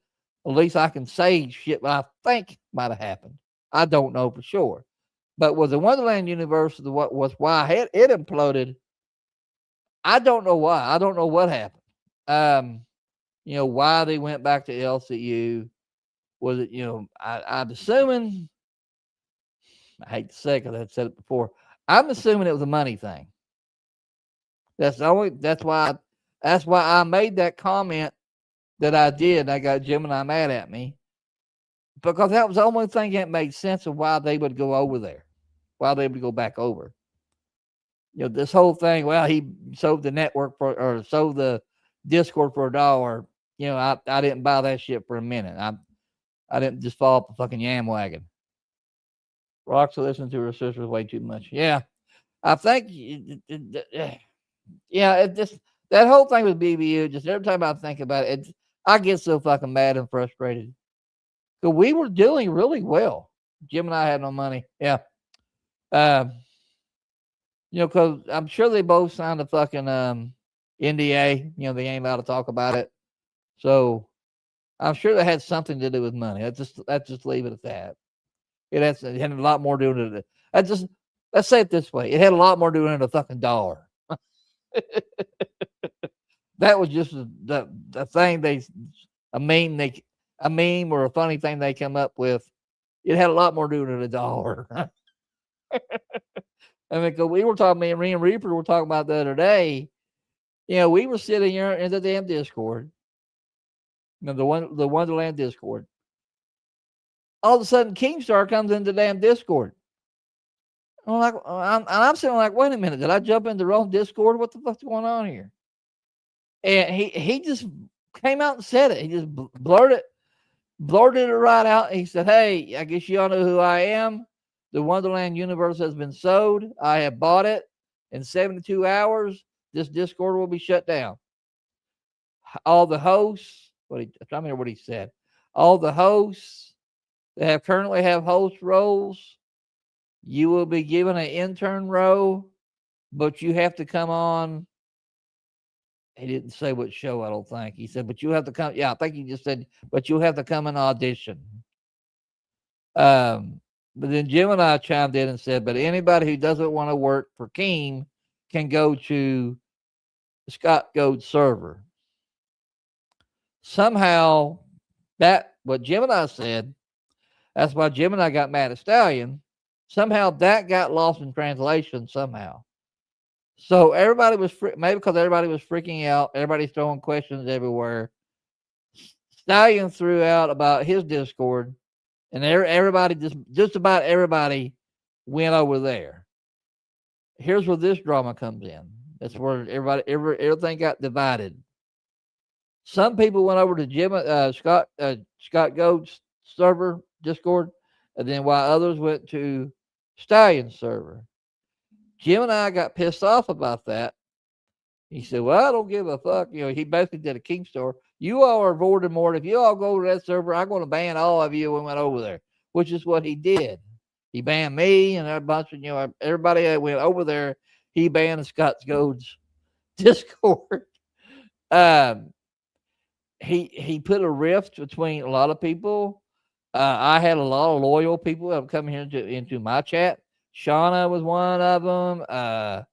at least I can say shit what I think might have happened. I don't know for sure. But with the Wonderland universe, what was why it imploded, I don't know why. I don't know what happened. Why they went back to LCU. Was it, I'm assuming, I hate to say it because I've said it before, I'm assuming it was a money thing. That's why I made that comment that I did. I got Gemini mad at me, because that was the only thing that made sense of why they would go over there, why they would go back over. This whole thing, well, he sold the network or sold the Discord for $1. I didn't buy that shit for a minute. I didn't just fall off the fucking yam wagon. Roxy listened to her sisters way too much. Yeah, I think. It just, that whole thing with BBU. Just every time I think about it, I get so fucking mad and frustrated. Because we were doing really well. Jim and I had no money. Yeah. Because I'm sure they both signed a fucking NDA. They ain't allowed to talk about it. So I'm sure that had something to do with money. Let's just leave it at that. It had a lot more doing it. Let's say it this way. It had a lot more doing it than a fucking dollar. That was just the thing a meme or a funny thing they come up with. It had a lot more doing it than a dollar. I mean, cause we were talking, me and Reaper were talking about the other day. We were sitting here in the damn Discord. The Wonderland Discord. All of a sudden, Keemstar comes into the damn Discord. I'm sitting like, wait a minute, did I jump into the wrong Discord? What the fuck's going on here? And he just came out and said it. He just blurted it right out. He said, "Hey, I guess y'all know who I am. The Wonderland universe has been sold. I have bought it. In 72 hours, this Discord will be shut down. All the hosts," I can't remember what he said. "All the hosts that currently have host roles, you will be given an intern role, but you have to come on." He didn't say what show, I don't think. He said, "But you have to come." Yeah, I think he just said, "But you'll have to come and audition." But then Jim and I chimed in and said, "But anybody who doesn't want to work for Keem can go to Scott Gold's server." Somehow, what Jim and I said, that's why Jim and I got mad at Stallion. Somehow that got lost in translation somehow. So everybody was, maybe because everybody was freaking out, everybody's throwing questions everywhere. Stallion threw out about his Discord, and everybody, just about everybody went over there. Here's where this drama comes in. That's where everything got divided. Some people went over to Scott Gold's server, Discord, and then while others went to Stallion's server. Jim and I got pissed off about that. He said, well, I don't give a fuck. You know, he basically did a Keemstar. You all are Voldemort. If you all go to that server, I'm going to ban all of you and went over there, which is what he did. He banned me and a bunch of, you know, everybody that went over there. He banned Scott's Gold's Discord. He put a rift between a lot of people. I had a lot of loyal people that have come here into my chat. Shauna was one of them.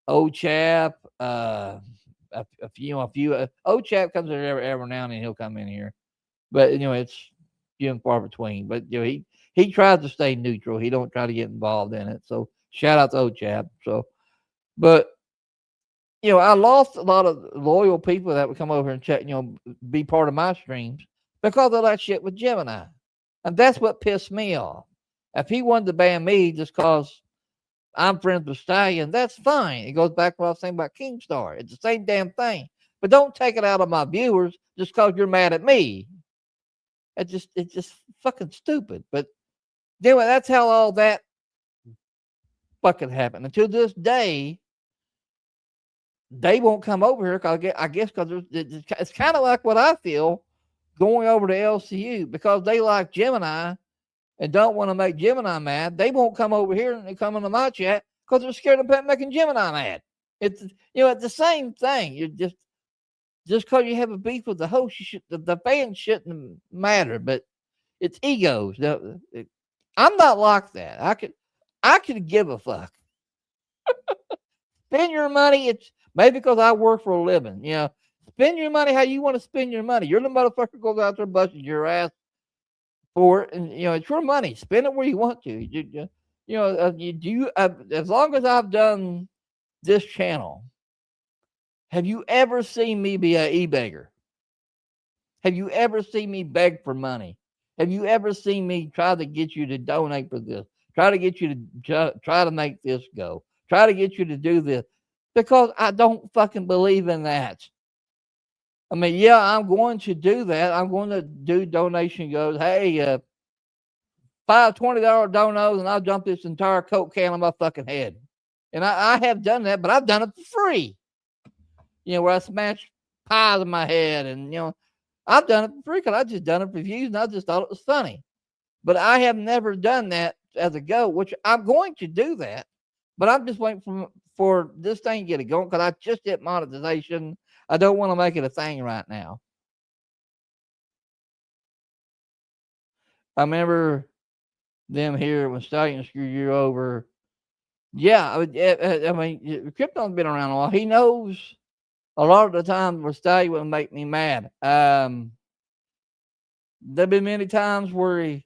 Old chap, a few. Old chap comes in every now and then. He'll come in here, but you know it's few and far between. But you know he tries to stay neutral. He don't try to get involved in it. So shout out to old chap. So, but you know I lost a lot of loyal people that would come over and check. You know, be part of my streams because of that shit with Gemini, and that's what pissed me off. If he wanted to ban me just cause I'm friends with Stallion, that's fine. It goes back to what I was saying about Keemstar. It's the same damn thing. But don't take it out of my viewers just because you're mad at me. It's just fucking stupid. But anyway, that's how all that fucking happened. And to this day, they won't come over here because I guess because it's kind of like what I feel going over to LCU because they like Gemini and don't want to make Gemini mad. They won't come over here and come into my chat because they're scared of making Gemini mad. It's it's the same thing. You just because you have a beef with the host, you should the fans shouldn't matter. But it's egos. I'm not like that. I could give a fuck. Spend your money. It's maybe because I work for a living. You know, spend your money how you want to spend your money. You're the motherfucker goes out there busting your ass for it, and you know it's your money. Spend it where you want to. As long as I've done this channel, have you ever seen me be an e-beggar? Have you ever seen me beg for money? Have you ever seen me try to get you to donate for this? Try to get you to try to make this go. Try to get you to do this because I don't fucking believe in that. I mean, yeah, I'm going to do that. I'm going to do donation goes, hey, $20 donos and I'll dump this entire Coke can on my fucking head. And I have done that, but I've done it for free. You know, where I smash pies in my head and, you know, I've done it for free because I just done it for views and I just thought it was funny. But I have never done that as a go, which I'm going to do that. But I'm just waiting for this thing to get it going because I just hit monetization. I don't want to make it a thing right now. I remember them here when Stallion screwed you over. Yeah, I mean, Krypton's been around a while. He knows a lot of the time where Stallion would make me mad. There've been many times where he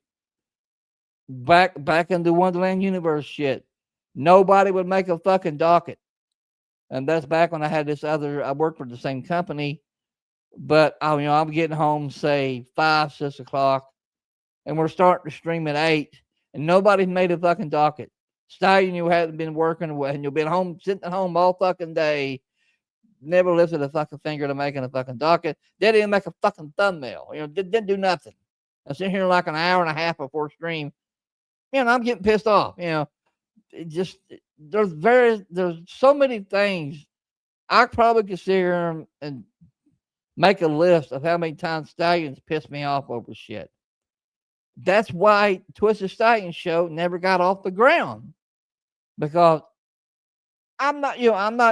back in the Wonderland universe shit. Nobody would make a fucking docket. And that's back when I had I worked for the same company, but I'm getting home, say 5, 6 o'clock, and we're starting to stream at 8, and nobody's made a fucking docket. Stallion, you hadn't been working, and you've been home, sitting at home all fucking day, never lifted a fucking finger to making a fucking docket. They didn't make a fucking thumbnail. Didn't do nothing. I'm sitting here like an hour and a half before stream. I'm getting pissed off. There's so many things. I probably could sit here and make a list of how many times Stallions pissed me off over shit. That's why Twisted Stallion show never got off the ground, because I'm not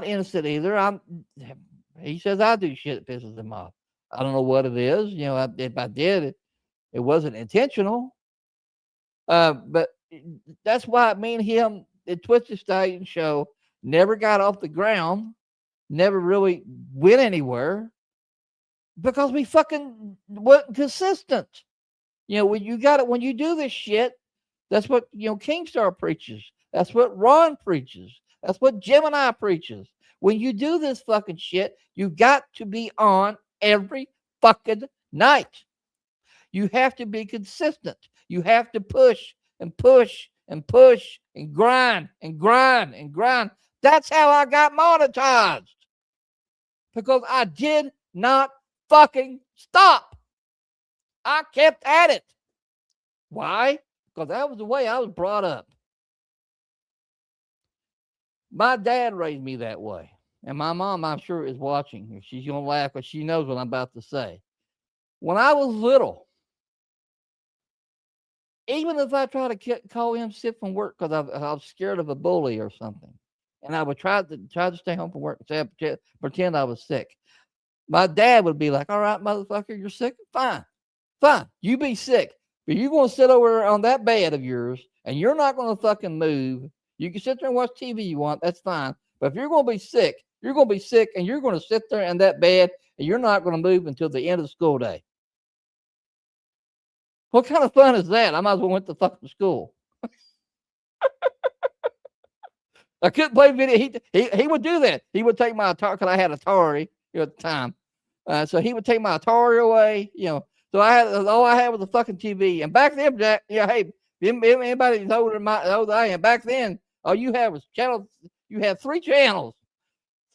innocent either. He says I do shit that pisses him off. I don't know what it is. If I did it wasn't intentional. But that's why me and him, the Twisted Stallion show, never got off the ground, never really went anywhere, because we fucking wasn't consistent. When you do this shit, that's what Keemstar preaches. That's what Ron preaches. That's what Gemini preaches. When you do this fucking shit, you got to be on every fucking night. You have to be consistent. You have to push and push and push and grind and grind and grind. That's how I got monetized, because I did not fucking stop. I kept at it. Why? Because that was the way I was brought up. My dad raised me that way. and my mom, I'm sure, is watching. She's going to laugh because she knows what I'm about to say. When I was little, even if I try to call him sick from work because I was scared of a bully or something, and I would try to stay home from work and say, pretend I was sick, my dad would be like, "All right, motherfucker, you're sick? Fine. You be sick. But you're going to sit over on that bed of yours, and you're not going to fucking move. You can sit there and watch TV you want. That's fine. But if you're going to be sick, you're going to be sick, and you're going to sit there in that bed, and you're not going to move until the end of the school day." What kind of fun is that? I might as well went to fucking school. I couldn't play video. He would do that. He would take my Atari, because I had Atari at the time. So he would take my Atari away, So all I had was a fucking TV. And back then, Jack, hey, anybody who's older than I am, back then, all you had was channels. You had 3 channels,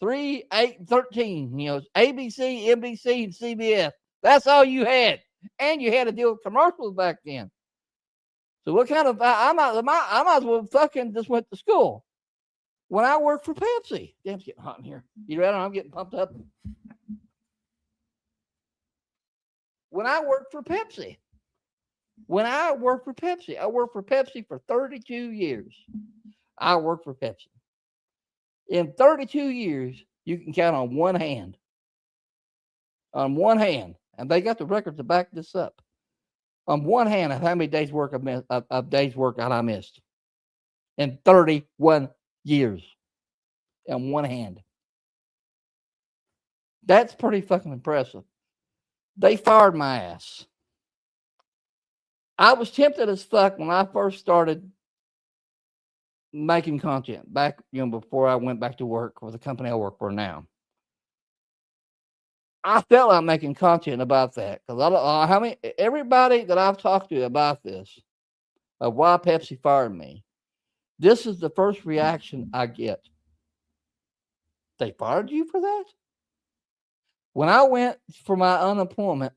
3, 8, and 13. ABC, NBC, and CBS. That's all you had. And you had to deal with commercials back then. So what kind of I might as well fucking just went to school. When I worked for Pepsi, damn, it's getting hot in here. You ready? I'm getting pumped up. When I worked for Pepsi, I worked for Pepsi for 32 years. I worked for Pepsi. In 32 years, you can count on one hand. And they got the record to back this up. On one hand, of how many days work I missed in 31 years. On one hand, that's pretty fucking impressive. They fired my ass. I was tempted as fuck when I first started making content back, before I went back to work for the company I work for now. I felt like making content about that because everybody that I've talked to about this, of why Pepsi fired me, this is the first reaction I get. They fired you for that? When I went for my unemployment,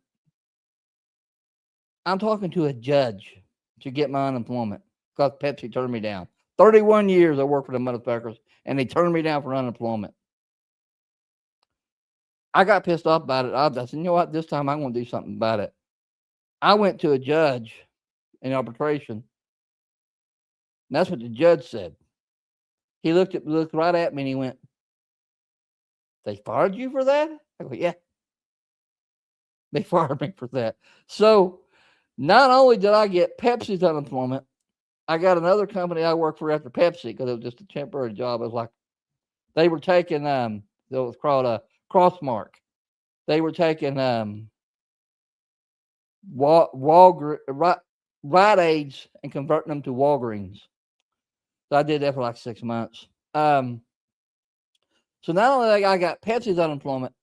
I'm talking to a judge to get my unemployment because Pepsi turned me down. 31 years I worked for the motherfuckers, and they turned me down for unemployment. I got pissed off about it. I said, you know what? This time I'm going to do something about it. I went to a judge in arbitration. And that's what the judge said. He looked right at me and he went, "They fired you for that?" I go, "Yeah. They fired me for that." So not only did I get Pepsi's unemployment, I got another company I worked for after Pepsi because it was just a temporary job. It was like they were taking it was called a Crossmark. They were taking Rite Aids and converting them to Walgreens. So I did that for like 6 months. So not only I got Pepsi's unemployment,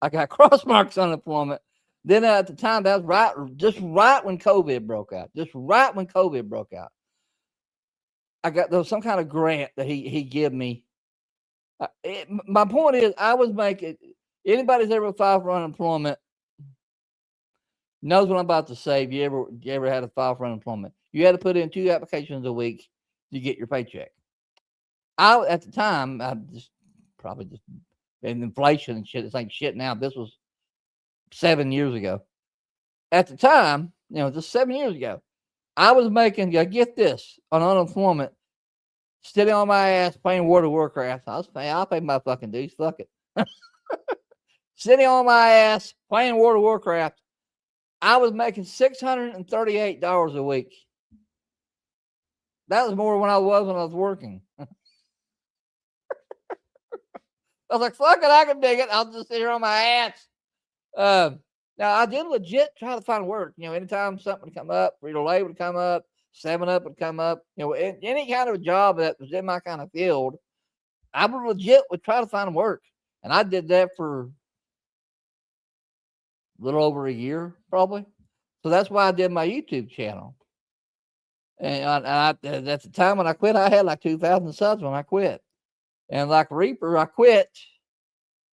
I got Crossmark's unemployment. Then at the time, that was just right when COVID broke out. There was some kind of grant that he gave me. My point is, I was making, anybody's ever filed for unemployment knows what I'm about to say. If you ever had to file for unemployment, you had to put in 2 applications a week to get your paycheck. At the time, I probably just in inflation and shit. It's like shit now. This was 7 years ago. At the time, just 7 years ago, I was making, get this, on unemployment, sitting on my ass playing World of Warcraft. I'll pay my fucking dues. Fuck it. Sitting on my ass playing World of Warcraft, I was making $638 a week. That was more when I was working. I was like, fuck it, I can dig it. I'll just sit here on my ass. Now, I did legit try to find work. Anytime something would come up, Frito-Lay would come up, 7-Up would come up, any kind of job that was in my kind of field, I would try to find work. And I did that for a little over a year, probably. So that's why I did my YouTube channel. And at the time when I quit, I had like 2,000 subs when I quit. And like Reaper, I quit.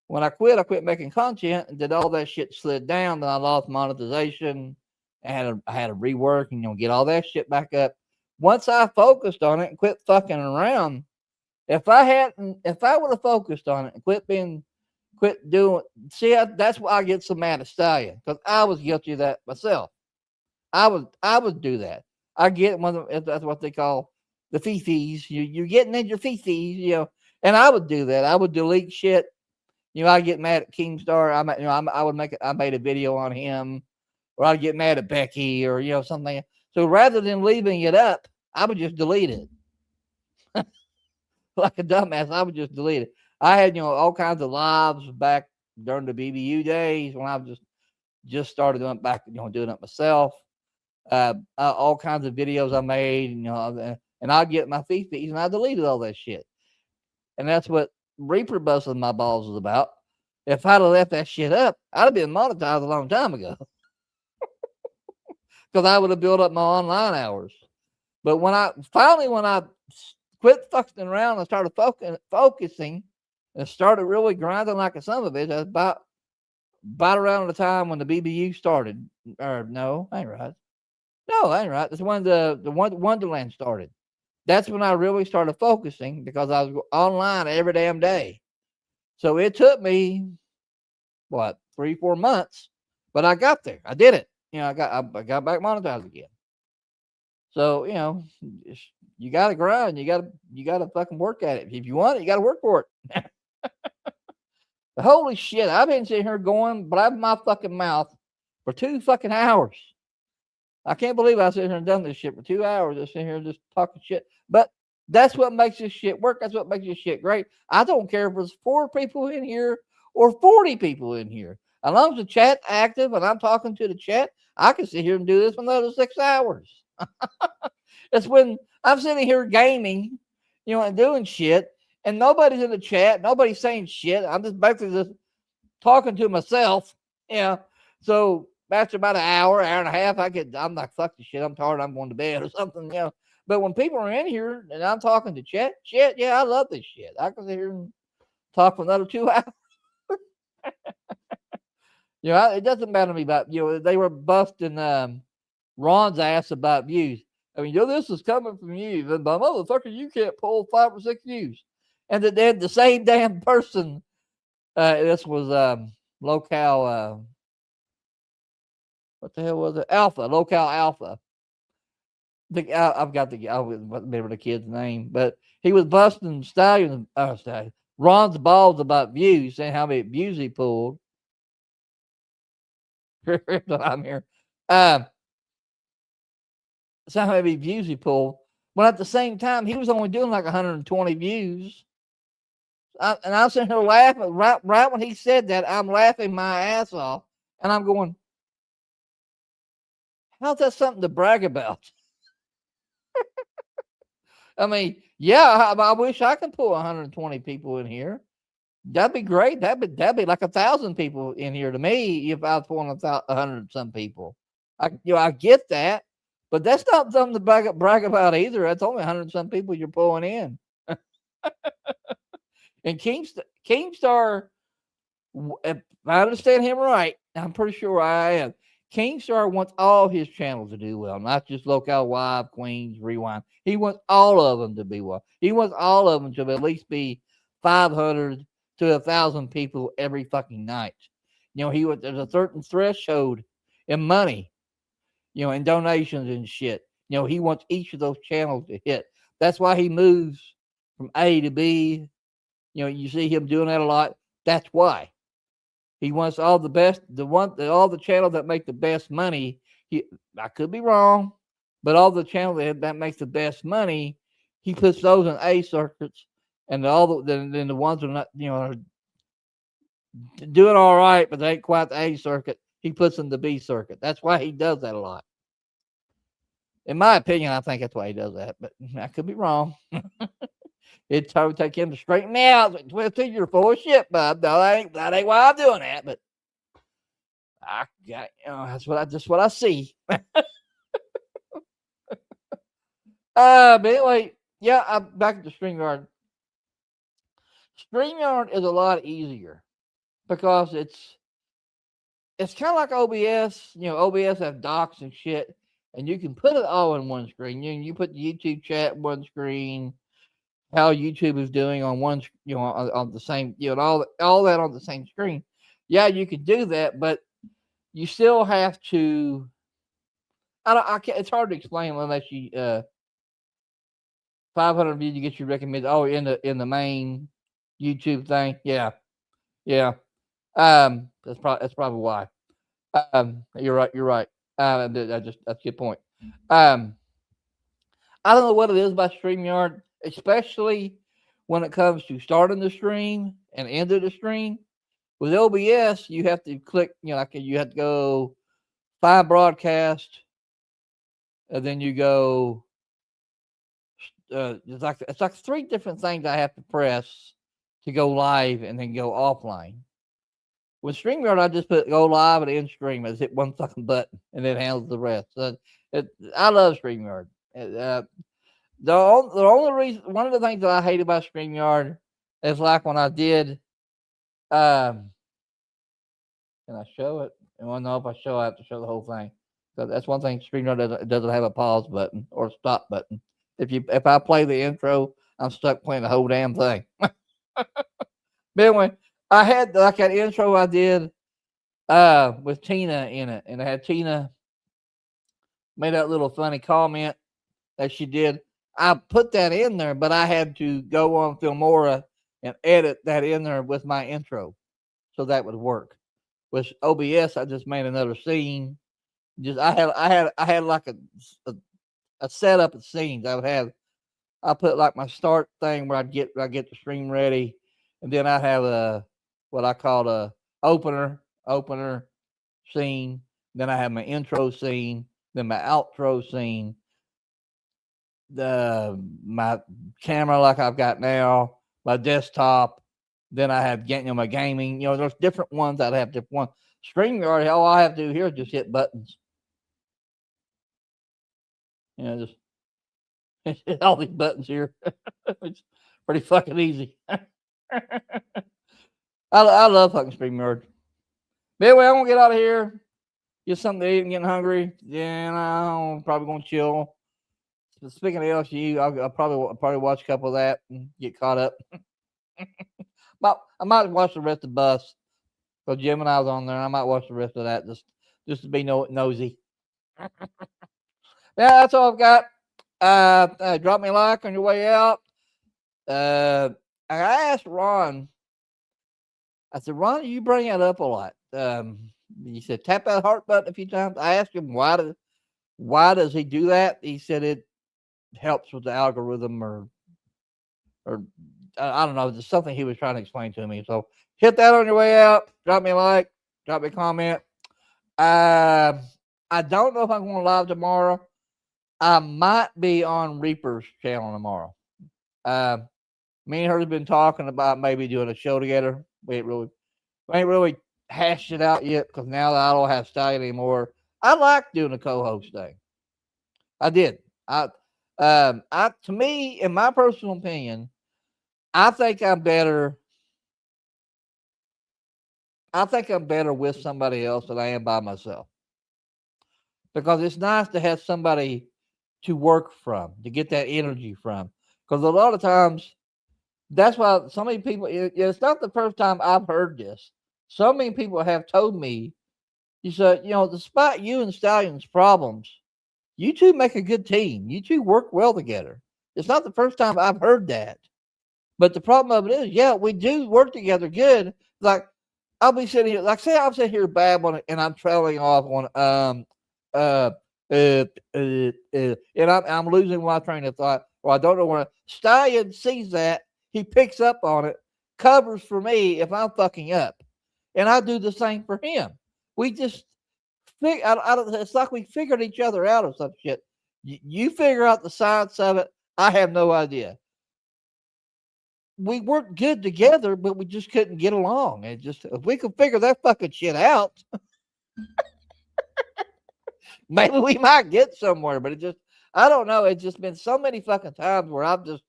When I quit making content and did all that shit slid down. Then I lost monetization. I had to rework and get all that shit back up. Once I focused on it and quit fucking around, If I would have focused on it and quit doing, see, that's why I get so mad at Stallion, because I was guilty of that myself. I would do that. I get that's what they call the fifis. You're getting in your fifis, and I would do that. I would delete shit. I get mad at Keemstar. I made a video on him, or I'd get mad at Becky, or something. So rather than leaving it up, I would just delete it. Like a dumbass, I would just delete it. I had all kinds of lives back during the BBU days when I was just started doing doing it myself. All kinds of videos I made, and I'd get my fifis and I deleted all that shit. And that's what Reaper busting my balls is about. If I'd have left that shit up, I'd have been monetized a long time ago. Because I would have built up my online hours. But when I quit fucking around and started focusing and started really grinding like a son of a bitch, that's about around the time when the BBU started. Or no, I ain't right. No, I ain't right. That's when the Wonderland started. That's when I really started focusing because I was online every damn day. So it took me 3-4 months, but I got there. I did it. I got back monetized again. So you got to grind. You got to fucking work at it. If you want it, you got to work for it. Holy shit! I've been sitting here blabbing my fucking mouth for 2 fucking hours. I can't believe I sit here and done this shit for 2 hours. Just sitting here just talking shit. But that's what makes this shit work. That's what makes this shit great. I don't care if there's 4 people in here or 40 people in here. As long as the chat's active and I'm talking to the chat, I can sit here and do this for another 6 hours. It's when I'm sitting here gaming, and doing shit, and nobody's in the chat, nobody's saying shit. I'm just basically just talking to myself. So after about an hour and a half, I'm like, fuck this shit. I'm tired. I'm going to bed or something. But when people are in here and I'm talking to chat, I love this shit. I can sit here and talk for another 2 hours. It doesn't matter to me about, they were busting Ron's ass about views. I mean, this is coming from you. But motherfucker, you can't pull 5 or 6 views. And then the same damn person, this was Locale, what the hell was it? Locale Alpha. I've got I remember the kid's name, but he was busting Ron's balls about views, saying how many views he pulled. I'm here. So how many views he pulled. But at the same time, he was only doing like 120 views. And I was sitting here laughing. Right when he said that, I'm laughing my ass off. And I'm going, how's that something to brag about? I mean, I wish I could pull 120 people in here. That'd be great. That'd be like 1,000 people in here to me if I was pulling 100 some people. I get that, but that's not something to brag about either. That's only 100 some people you're pulling in. And Keemstar, if I understand him right, I'm pretty sure I am. Keemstar wants all his channels to do well, not just Locale Live, Queens, Rewind. He wants all of them to be well. He wants all of them to at least be 500 to 1,000 people every fucking night. There's a certain threshold in money, in donations and shit. He wants each of those channels to hit. That's why he moves from A to B. You see him doing that a lot. That's why. He wants all the best, all the channels that make the best money. I could be wrong, but all the channels that makes the best money, he puts those in A circuits, and then the ones that are not, are doing all right, but they ain't quite the A circuit, he puts in the B circuit. That's why he does that a lot. In my opinion, I think that's why he does that, but I could be wrong. It'd totally take him to straighten me out. You're full of shit, bub. No, that ain't why I'm doing that. But I got, that's what I see. But anyway, I'm back to StreamYard. StreamYard is a lot easier because it's kind of like OBS. OBS have docs and shit, and you can put it all in one screen. You put the YouTube chat in one screen. how YouTube is doing on one, on the same, all that on the same screen. Yeah, you could do that, but you still have to. I can't. It's hard to explain unless you 500 views, you get your recommended. Oh, in the main YouTube thing. Yeah. That's probably why. You're right. That's a good point. I don't know what it is about StreamYard, especially when it comes to starting the stream and ending the stream. With OBS, you have to click, like you have to go find broadcast, and then you go. It's like 3 different things I have to press to go live and then go offline. With StreamYard, I just put go live and end stream. I just hit one fucking button and it handles the rest. So I love StreamYard. The only reason, one of the things that I hate about StreamYard is like when I did, can I show it? Well, no, if I show, I have to show the whole thing. So that's one thing. StreamYard doesn't have a pause button or a stop button. If I play the intro, I'm stuck playing the whole damn thing. But anyway, I had like that intro I did with Tina in it, and I had Tina made that little funny comment that she did. I put that in there, but I had to go on Filmora and edit that in there with my intro, so that would work. With OBS, I just made another scene. I had like a setup of scenes. I put like my start thing where I get the stream ready, and then I have what I call a opener scene. Then I have my intro scene, then my outro scene, my camera like I've got now, my desktop. Then I have my gaming. There's different ones that have different ones. StreamYard, all I have to do here is just hit buttons. Just all these buttons here. It's pretty fucking easy. I love fucking StreamYard. But anyway, I'm gonna get out of here. Get something to eat and getting hungry. Then I'm probably gonna chill. Speaking of LSU, I'll probably watch a couple of that and get caught up. I might watch the rest of the bus. So Jim and I was on there. I might watch the rest of that just to be nosy. Yeah, that's all I've got. Drop me a like on your way out. I asked Ron. I said, Ron, you bring that up a lot. He said, tap that heart button a few times. I asked him why does he do that? He said it helps with the algorithm or I don't know. There's something he was trying to explain to me. So hit that on your way out. Drop me a like. Drop me a comment. I don't know if I'm going live tomorrow. I might be on Reaper's channel tomorrow. Me and her have been talking about maybe doing a show together. We ain't really hashed it out yet because now that I don't have Stallion anymore, I like doing a co-host thing. I did. To me, in my personal opinion, I think I'm better. I think I'm better with somebody else than I am by myself. Because it's nice to have somebody to work from, to get that energy from. Because a lot of times, that's why so many people, it's not the first time I've heard this. So many people have told me, you said, despite you and Stallion's problems, you two make a good team. You two work well together. It's not the first time I've heard that. But the problem of it is, yeah, we do work together good. Like, I'll be sitting here, like, say I'm sitting here babbling and I'm trailing off on, and I'm losing my train of thought, or I don't know where. Stallion sees that, he picks up on it, covers for me if I'm fucking up, and I do the same for him. We just it's like we figured each other out or some shit. You figure out the science of it. I have no idea. We worked good together, but we just couldn't get along. If we could figure that fucking shit out, maybe we might get somewhere. But I don't know. It's just been so many fucking times where I've just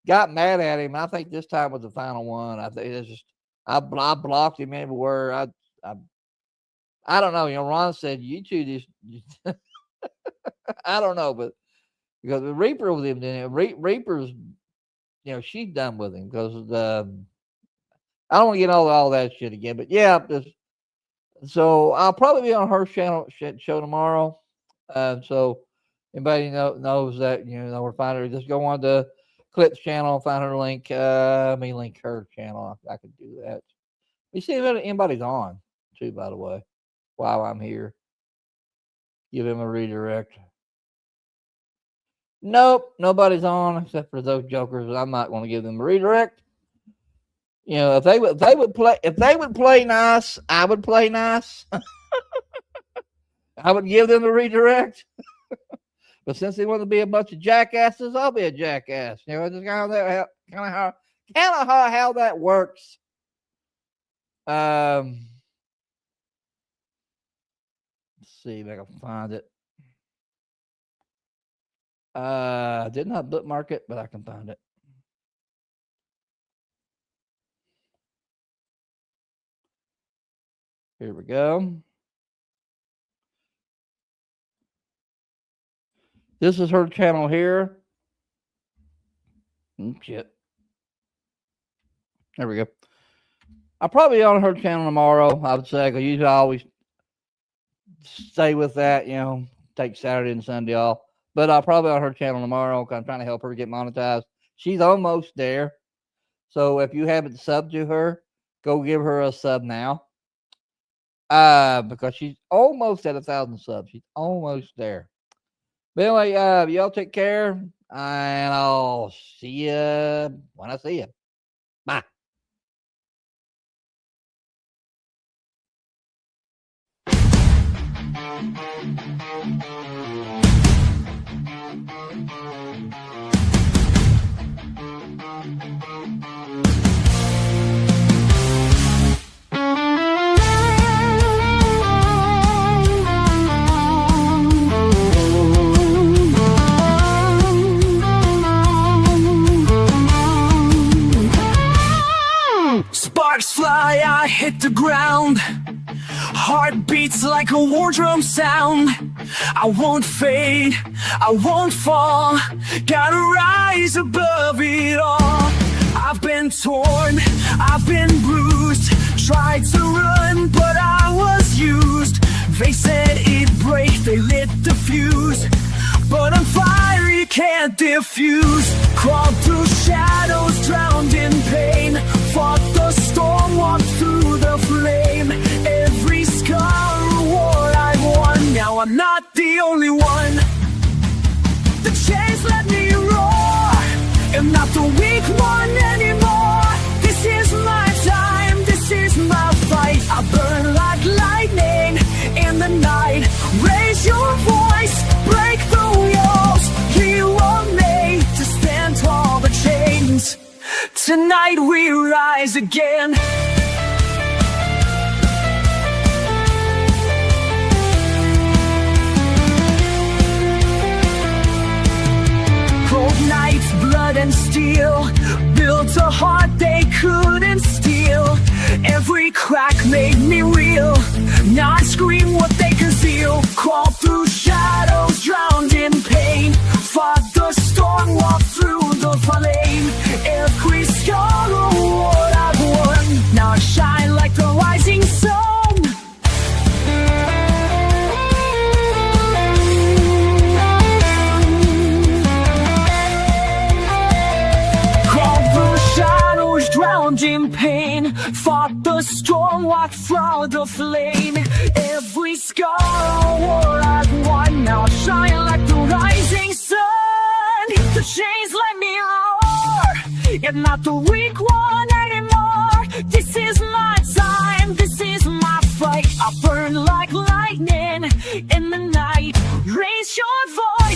got mad at him. I think this time was the final one. I think it's just I blocked him everywhere. I don't know. Ron said you two just I don't know, but because the Reaper with him, then Reaper's she's done with him because I don't want to get all that shit again. But yeah, so I'll probably be on her show tomorrow. So anybody knows that we're finding her. Just go on to Clip's channel, find her link. Let me link her channel. I could do that. You see if anybody's on too, by the way, while I'm here. Give him a redirect. Nope, nobody's on except for those jokers. I'm not going to give them a redirect. If they would play nice, I would play nice. I would give them a redirect. But since they want to be a bunch of jackasses, I'll be a jackass. Just kind of how that works. Let's see if I can find it. Did not bookmark it, but I can find it. Here we go. This is her channel here. Shit. There we go. I'll probably be on her channel tomorrow, I would say, because usually I always stay with that, take Saturday and Sunday off. But I'll probably be on her channel tomorrow because I'm trying to help her get monetized. She's almost there. So if you haven't subbed to her, go give her a sub now. Because she's almost at 1,000 subs. She's almost there. But anyway, y'all take care, and I'll see you when I see you. Bye. Sparks fly, I hit the ground. Heart beats like a war drum sound. I won't fade, I won't fall. Gotta rise above it all. I've been torn, I've been bruised. Tried to run, but I was used. They said it'd break, they lit the fuse. But on fire you can't diffuse. Crawled through shadows, drowned in pain. Fought the storm, walked through the flame. Every scar a war I've won. Now I'm not the only one. The chains let me roar. I'm not the weak one anymore. This is my time, this is my fight. I burn like lightning in the night. Raise your voice, break the walls. You were made to stand tall. The chains, tonight we rise again. Cold nights, blood and steel, built a heart they couldn't steal. Every crack made me real. Now I scream what they conceal. Crawl through shadows, drowned in pain. Fought the storm, walked through the flame. Every scar a war I've won. Now I shine like the rising sun. Crawled through shadows, drowned in pain. Fought the storm, walked through the flame. Every scar a war I've won. Now I shine like the rising sun. The chains let me roar. You're not the weak one anymore. This is my time, this is my fight. I burn like lightning in the night. Raise your voice.